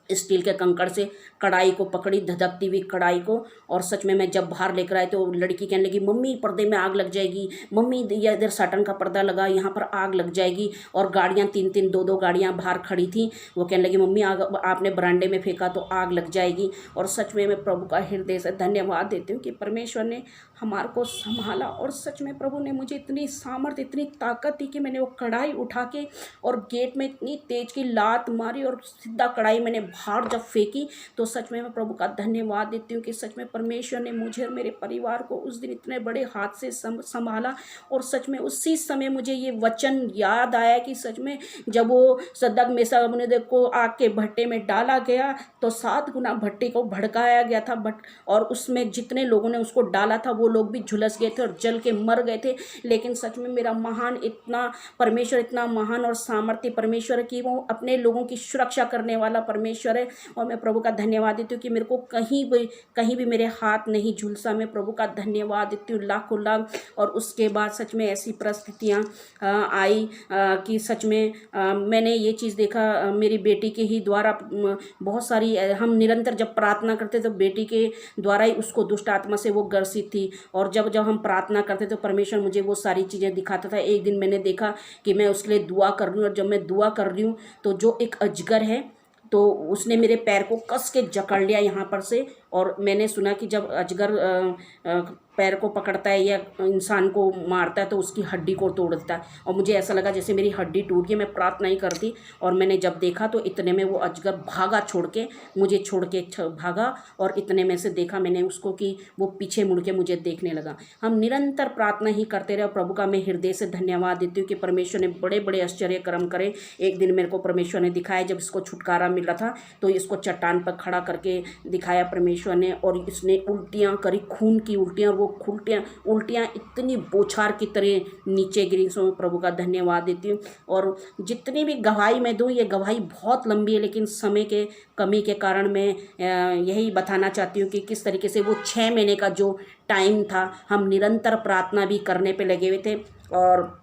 स्टील के कंकड़ से कढ़ाई को पकड़ी, धधकती हुई कढ़ाई को, और सच में मैं जब बाहर लेकर आई तो लड़की कहने लगी, मम्मी पर्दे में आग लग जाएगी, मम्मी ये इधर साटन का पर्दा लगा, यहाँ पर आग लग जाएगी। और गाड़ियाँ 3-3 2-2 गाड़ियाँ बाहर खड़ी थी। वो कहने लगी, मम्मी आग आपने बरामदे में फेंका तो आग लग जाएगी। और सच में मैं प्रभु का हृदय से धन्यवाद देती हूँ कि परमेश्वर ने हमारे को संभाला। और सच में प्रभु ने मुझे इतनी सामर्थ्य, इतनी ताकत दी कि मैंने वो कढ़ाई उठा के और गेट में इतनी तेज की लात मारी और सीधा कढ़ाई मैंने बाहर जब फेंकी। तो सच में मैं प्रभु का धन्यवाद देती हूँ कि सच में परमेश्वर ने मुझे और मेरे परिवार को उस दिन इतने बड़े हाथ से संभाला। और सच में उसी समय मुझे ये वचन याद आया कि सच में जब वो सद्दक मेसा अबेदनगो को आग के भट्टे में डाला गया तो 7 गुना भट्टे को भड़काया गया था, और उसमें जितने लोगों ने उसको डाला था वो लोग भी झुलस गए थे और जल के मर गए थे। लेकिन सच में मेरा महान इतना परमेश्वर, इतना महान और सामर्थ्य परमेश्वर है कि वो अपने लोगों की सुरक्षा करने वाला परमेश्वर है। और मैं प्रभु का धन्यवाद देती हूँ कि मेरे को कहीं भी मेरे हाथ नहीं झुलसा। मैं प्रभु का धन्यवाद देती हूँ लाखों लाख। और उसके बाद सच में ऐसी परिस्थितियाँ आई कि सच में मैंने ये चीज़ देखा मेरी बेटी के ही द्वारा। बहुत सारी हम निरंतर जब प्रार्थना करते तो बेटी के द्वारा ही उसको दुष्ट आत्मा से वो ग्रसित थी। और जब हम प्रार्थना करते तो परमेश्वर मुझे वो सारी चीज़ें दिखाता था। एक दिन मैंने देखा कि मैं उसके लिए दुआ कर रही हूँ, और जब मैं दुआ कर रही हूँ तो जो एक अजगर है तो उसने मेरे पैर को कस के जकड़ लिया यहाँ पर से। और मैंने सुना कि जब अजगर पैर को पकड़ता है या इंसान को मारता है तो उसकी हड्डी को तोड़ देता है। और मुझे ऐसा लगा जैसे मेरी हड्डी टूट गई। मैं प्रार्थना ही करती और मैंने जब देखा तो इतने में वो अजगर भागा, मुझे छोड़ के भागा। और इतने में से देखा मैंने उसको कि वो पीछे मुड़ के मुझे देखने लगा। हम निरंतर प्रार्थना ही करते रहे। और प्रभु का मैं हृदय से धन्यवाद देती हूँ कि परमेश्वर ने बड़े बड़े आश्चर्य कर्म करे। एक दिन मेरे को परमेश्वर ने दिखाया, जब इसको छुटकारा मिल रहा था तो इसको चट्टान पर खड़ा करके दिखाया परमेश्वर ने, और इसने उल्टियाँ करी, खून की उल्टियाँ। वो उल्टियाँ इतनी बौछार की तरह नीचे गिरी। सो मैं प्रभु का धन्यवाद देती हूँ। और जितनी भी गवाही मैं दूँ, ये गवाही बहुत लंबी है, लेकिन समय के कमी के कारण मैं यही बताना चाहती हूँ कि किस तरीके से वो 6 महीने का जो टाइम था, हम निरंतर प्रार्थना भी करने पे लगे हुए थे और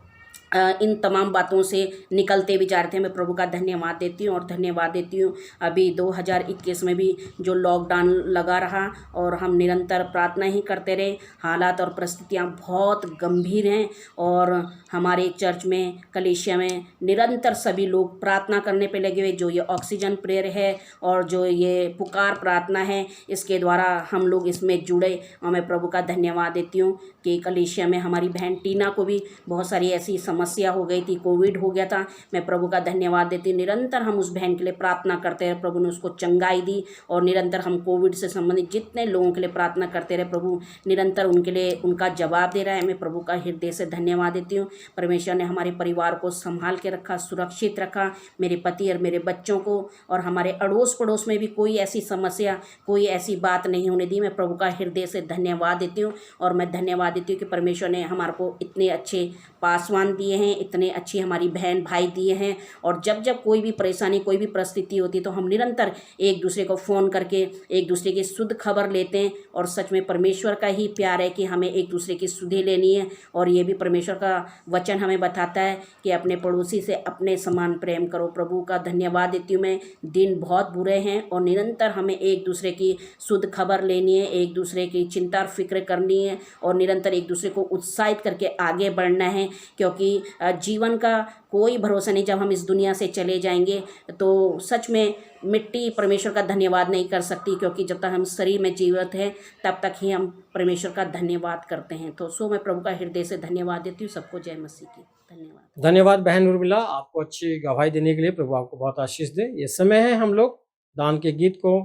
इन तमाम बातों से निकलते भी जा रहे थे। मैं प्रभु का धन्यवाद देती हूँ और धन्यवाद देती हूँ अभी 2021 में भी जो लॉकडाउन लगा रहा और हम निरंतर प्रार्थना ही करते रहे। हालात और परिस्थितियाँ बहुत गंभीर हैं और हमारे चर्च में, कलीसिया में निरंतर सभी लोग प्रार्थना करने पे लगे हुए। जो ये ऑक्सीजन प्रेयर है और जो ये पुकार प्रार्थना है, इसके द्वारा हम लोग इसमें जुड़े। और मैं प्रभु का धन्यवाद देती हूँ कि कलीसिया में हमारी बहन टीना को भी बहुत सारी ऐसी समस्या हो गई थी, कोविड हो गया था। मैं प्रभु का धन्यवाद देती हूँ, निरंतर हम उस बहन के लिए प्रार्थना करते रहे, प्रभु ने उसको चंगाई दी। और निरंतर हम कोविड से संबंधित जितने लोगों के लिए प्रार्थना करते रहे, प्रभु निरंतर उनके लिए उनका जवाब दे रहा है। मैं प्रभु का हृदय से धन्यवाद देती हूँ। परमेश्वर ने हमारे परिवार को संभाल के रखा, सुरक्षित रखा, मेरे पति और मेरे बच्चों को, और हमारे अड़ोस पड़ोस में भी कोई ऐसी समस्या, कोई ऐसी बात नहीं होने दी। मैं प्रभु का हृदय से धन्यवाद देती हूँ। और मैं धन्यवाद देती हूँ कि परमेश्वर ने हमारे को इतने अच्छे पासवान दिए, दिए हैं, इतने अच्छी हमारी बहन भाई दिए हैं। और जब जब कोई भी परेशानी, कोई भी परिस्थिति होती है तो हम निरंतर एक दूसरे को फ़ोन करके एक दूसरे की शुद्ध खबर लेते हैं। और सच में परमेश्वर का ही प्यार है कि हमें एक दूसरे की सुधि लेनी है। और ये भी परमेश्वर का वचन हमें बताता है कि अपने पड़ोसी से अपने समान प्रेम करो। प्रभु का धन्यवाद देती हूँ मैं। दिन बहुत बुरे हैं और निरंतर हमें एक दूसरे की शुद्ध खबर लेनी है, एक दूसरे की चिंता और फिक्र करनी है और निरंतर एक दूसरे को उत्साहित करके आगे बढ़ना है। क्योंकि जीवन का कोई भरोसा नहीं, जब हम इस दुनिया से चले जाएंगे तो सच में मिट्टी परमेश्वर का धन्यवाद नहीं कर सकती, क्योंकि जब तक हम शरीर में जीवित हैं तब तक ही हम परमेश्वर का धन्यवाद करते हैं। तो सो मैं प्रभु का हृदय से धन्यवाद देती हूँ। सबको जय मसीह की। धन्यवाद। धन्यवाद बहन उर्मिला, आपको अच्छी गवाही देने के लिए। प्रभु आपको बहुत आशीष दे। ये समय है हम लोग दान के गीत को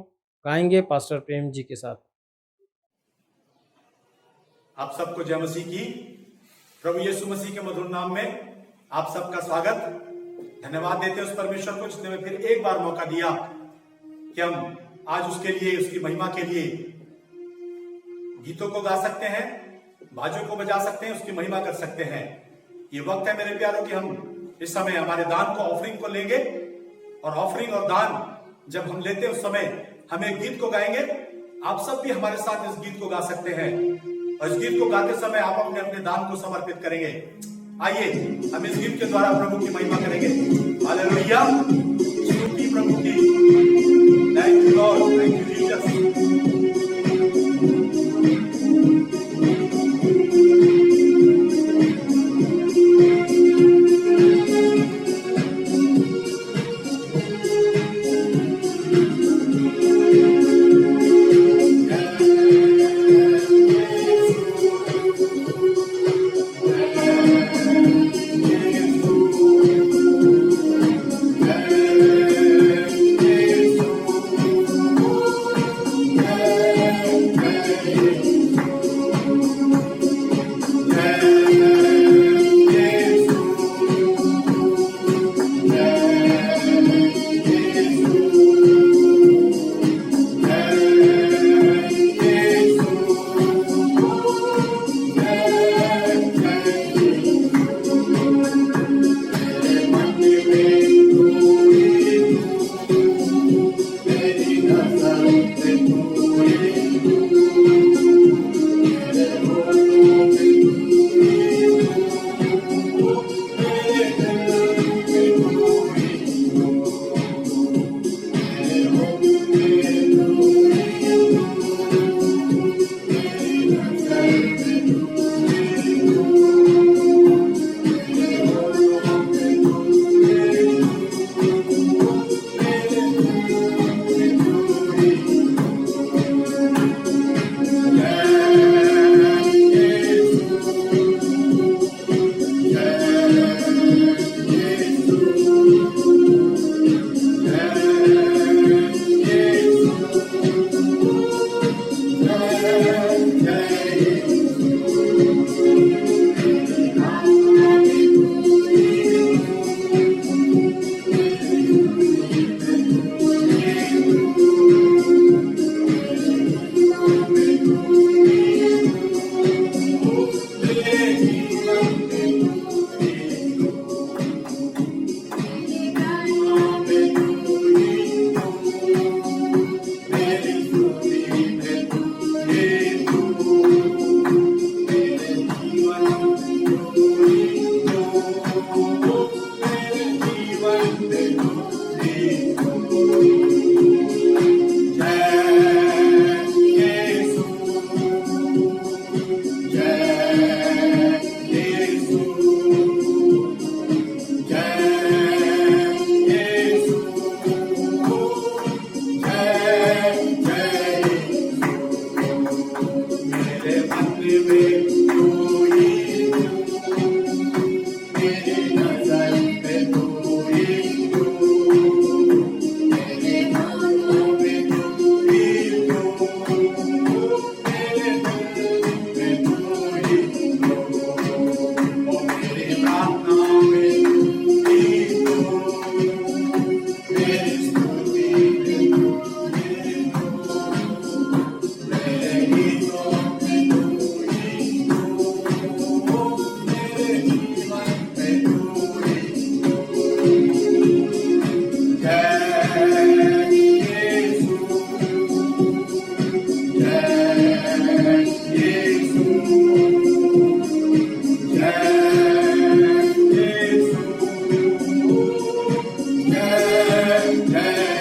गाएंगे पास्टर प्रेम जी के साथ। आप सबको जय मसीह की। प्रभु यीशु मसीह के मधुर नाम में आप सबका स्वागत। धन्यवाद देते हैं उस परमेश्वर को जिसने हमें फिर एक बार मौका दिया कि हम आज उसके लिए, उसकी महिमा के लिए गीतों को गा सकते हैं, बाजों को बजा सकते हैं, उसकी महिमा कर सकते हैं। ये वक्त है मेरे प्यारों कि हम इस समय हमारे दान को, ऑफरिंग को लेंगे और ऑफरिंग और दान जब हम लेते हैं उस समय हम एक गीत को गाएंगे। आप सब भी हमारे साथ इस गीत को गा सकते हैं और इस गीत को गाते समय आप अपने अपने दान को समर्पित करेंगे। आइए हम इस गीत के द्वारा प्रभु की महिमा करेंगे। हालेलुया, स्तुति प्रभु की। Thank you Lord, thank you Jesus.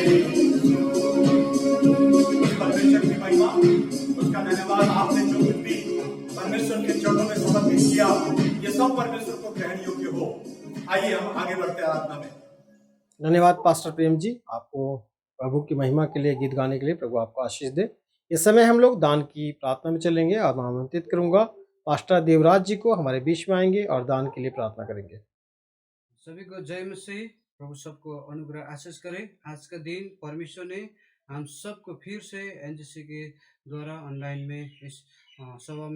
उस परमेश्वर की महिमा, उसका धन्यवाद। आपने जो कुछ भी परमेश्वर के चरणों में समर्पित किया, ये सब परमेश्वर को ग्रहण योग्य हो। आइए हम आगे बढ़ते हैं आराधना में। धन्यवाद पास्टर प्रेम जी, आपको प्रभु की महिमा के लिए गीत गाने के लिए। प्रभु आपको आशीष दे। इस समय हम लोग दान की प्रार्थना में चलेंगे और मैं आमंत्रित करूंगा पास्टर देवराज जी को, हमारे बीच में आएंगे और दान के लिए प्रार्थना करेंगे। सभी को जय मसीह। प्रभु सबको अनुग्रह आशीष करे। आज का दिन परमेश्वर ने हम सबको फिर से एनजीसी के द्वारा ऑनलाइन में इस सेवा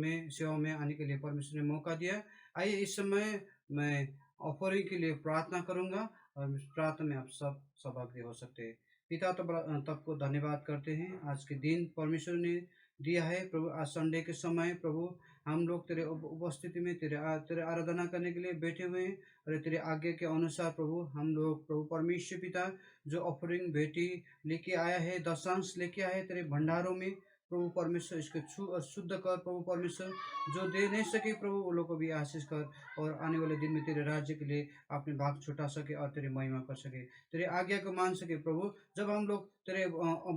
में आने के लिए परमेश्वर ने मौका दिया। आइए इस समय मैं ऑफरिंग के लिए प्रार्थना करूंगा और इस प्रार्थना में आप सब सहभागी हो सकते हैं। पिता तब को धन्यवाद करते हैं। आज के दिन परमेश्वर ने दिया है प्रभु। आज संडे के समय प्रभु हम लोग तेरे उपस्थिति में तेरे आराधना करने के लिए बैठे हुए हैं और तेरे आज्ञा के अनुसार प्रभु हम लोग प्रभु परमेश्वर पिता जो ऑफरिंग बेटी लेके आया है, दशांश लेके आया है तेरे भंडारों में प्रभु परमेश्वर, इसको शुद्ध कर प्रभु परमेश्वर। जो दे नहीं सके प्रभु वो लोग को भी आशीष कर और आने वाले दिन में तेरे राज्य के लिए अपने भाग छुटा सके और तेरी महिमा कर सके, तेरे आज्ञा को मान सके प्रभु। जब हम लोग तेरे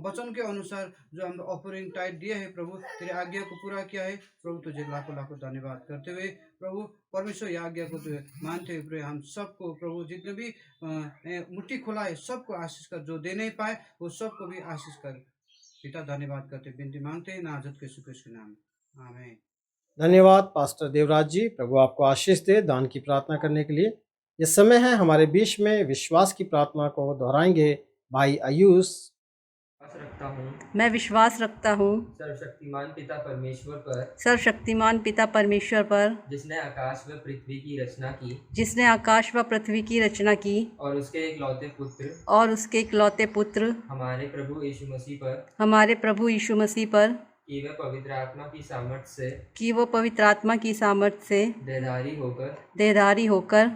वचन के अनुसार जो हम ऑफरिंग टाइप दिया है प्रभु, तेरे आज्ञा को पूरा किया है प्रभु, तुझे लाखों लाखों धन्यवाद करते हुए प्रभु परमेश्वर ये आज्ञा को तुझे मानते हुए प्रभु हम सबको प्रभु जितने भी मुट्ठी खुला है सबको आशीष कर, जो दे नहीं पाए वो सबको भी आशीष कर। पिता धन्यवाद करते विनती मांगते हैं नाजत के यीशु के नाम में, आमीन। धन्यवाद पास्टर देवराज जी, प्रभु आपको आशीष दे। दान की प्रार्थना करने के लिए ये समय है। हमारे बीच में विश्वास की प्रार्थना को दोहराएंगे भाई आयुष। मैं विश्वास रखता हूँ सर्वशक्तिमान पिता परमेश्वर पर, सर्वशक्तिमान पिता परमेश्वर पर, जिसने आकाश व पृथ्वी की रचना की, जिसने आकाश व पृथ्वी की रचना की, और उसके इकलौते पुत्र हमारे प्रभु यीशु मसीह पर, हमारे प्रभु यीशु मसीह पर, कि वह पवित्र आत्मा की सामर्थ्य से देहधारी होकर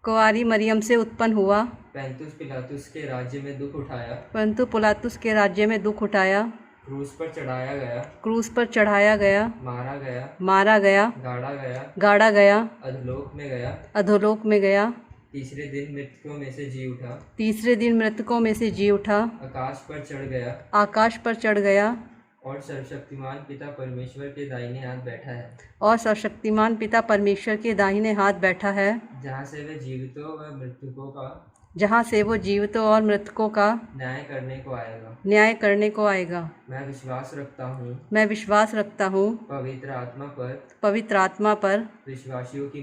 कुंवारी मरियम से उत्पन्न हुआ, पंतुस पिलातुस के राज्य में दुख उठाया, क्रूस पर चढ़ाया गया, मारा गया, गाड़ा गया, अधोलोक में गया, तीसरे दिन मृतकों में से जी उठा, आकाश पर चढ़ गया, और सर्वशक्तिमान पिता परमेश्वर के दाहिने हाथ बैठा है, जहाँ से वो जीवितों और मृतकों का न्याय करने को आएगा। मैं विश्वास रखता हूँ पवित्र आत्मा पर, विश्वासियों की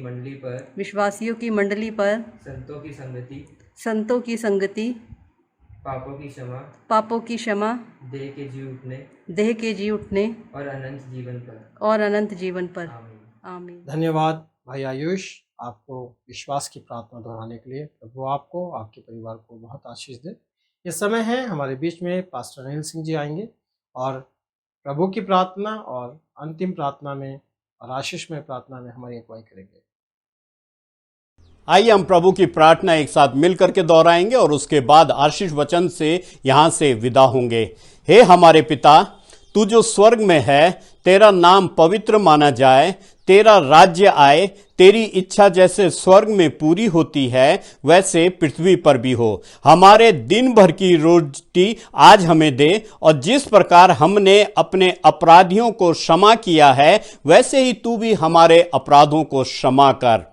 मंडली पर, संतों की संगति, पापों की क्षमा, देह के जी उठने और अनंत जीवन पर। आमीन। धन्यवाद भाई आयुष, आपको विश्वास की प्रार्थना दोहराने के लिए। प्रभु आपको, आपके परिवार को बहुत आशीष दे। ये समय है हमारे बीच में पास्टर अनिल सिंह जी आएंगे और प्रभु की प्रार्थना और अंतिम प्रार्थना में और आशीष में प्रार्थना में हमारी अगुवाई करेंगे। आइए हम प्रभु की प्रार्थना एक साथ मिलकर के दोहराएंगे और उसके बाद आशीष वचन से यहां से विदा होंगे। हे हमारे पिता, तू जो स्वर्ग में है, तेरा नाम पवित्र माना जाए, तेरा राज्य आए, तेरी इच्छा जैसे स्वर्ग में पूरी होती है वैसे पृथ्वी पर भी हो। हमारे दिन भर की रोटी आज हमें दे, और जिस प्रकार हमने अपने अपराधियों को क्षमा किया है वैसे ही तू भी हमारे अपराधों को क्षमा कर,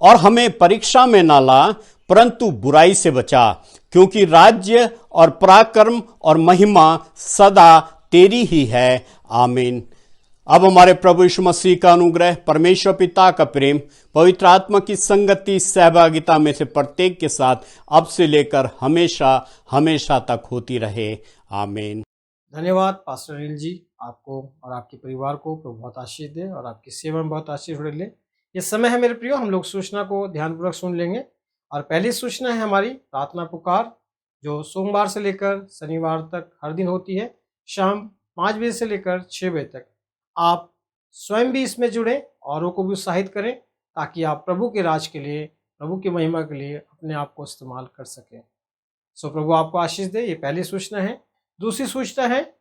और हमें परीक्षा में ना ला परंतु बुराई से बचा, क्योंकि राज्य और पराक्रम और महिमा सदा तेरी ही है। आमीन। अब हमारे प्रभु यीशु मसीह का अनुग्रह, परमेश्वर पिता का प्रेम, पवित्र आत्मा की संगति, सहभागिता में से प्रत्येक के साथ अब से लेकर हमेशा हमेशा तक होती रहे। आमीन। धन्यवाद पास्टर अनिल जी, आपको और आपके परिवार को प्रभु बहुत आशीष दे और आपकी सेवा में बहुत आशीष ले। ये समय है मेरे प्रियो, हम लोग सूचना को ध्यानपूर्वक सुन लेंगे। और पहली सूचना है हमारी प्रार्थना पुकार, जो सोमवार से लेकर शनिवार तक हर दिन होती है, शाम 5 बजे से लेकर 6 बजे तक। आप स्वयं भी इसमें जुड़ें, औरों को भी उत्साहित करें, ताकि आप प्रभु के राज के लिए, प्रभु की महिमा के लिए अपने आप को इस्तेमाल कर सकें। सो प्रभु आपको आशीष दे। ये पहली सूचना है। दूसरी सूचना है,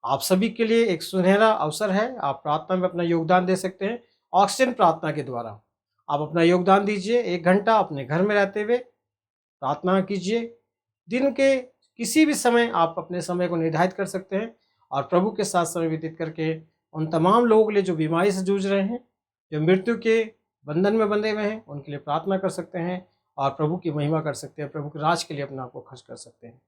आप सभी के लिए एक सुनहरा अवसर है। आप प्रार्थना में अपना योगदान दे सकते हैं ऑक्सीजन प्रार्थना के द्वारा। आप अपना योगदान दीजिए। 1 घंटा अपने घर में रहते हुए प्रार्थना कीजिए। दिन के किसी भी समय आप अपने समय को निर्धारित कर सकते हैं और प्रभु के साथ समय व्यतीत करके उन तमाम लोगों के लिए जो बीमारी से जूझ रहे हैं, जो मृत्यु के बंधन में बंधे हुए हैं, उनके लिए प्रार्थना कर सकते हैं और प्रभु की महिमा कर सकते हैं, प्रभु के राज के लिए अपने आप को खर्च कर सकते हैं।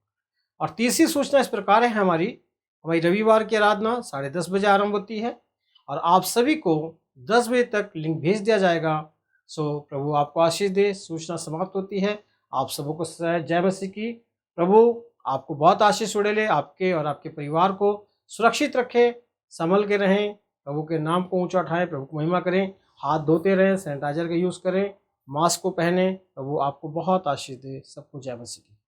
और तीसरी सूचना इस प्रकार है, हमारी रविवार की आराधना 10:30 बजे आरंभ होती है और आप सभी को 10 बजे तक लिंक भेज दिया जाएगा। सो प्रभु आपको आशीष दे। सूचना समाप्त होती है। आप सबों को जय मसीह की। प्रभु आपको बहुत आशीष उड़ेले, आपके और आपके परिवार को सुरक्षित रखे, संभल के रहें, प्रभु के नाम को ऊंचा उठाएं, प्रभु को महिमा करें, हाथ धोते रहें, सैनिटाइजर का यूज़ करें, मास्क को पहने। प्रभु आपको बहुत आशीष दे। सबको जय मसीह की।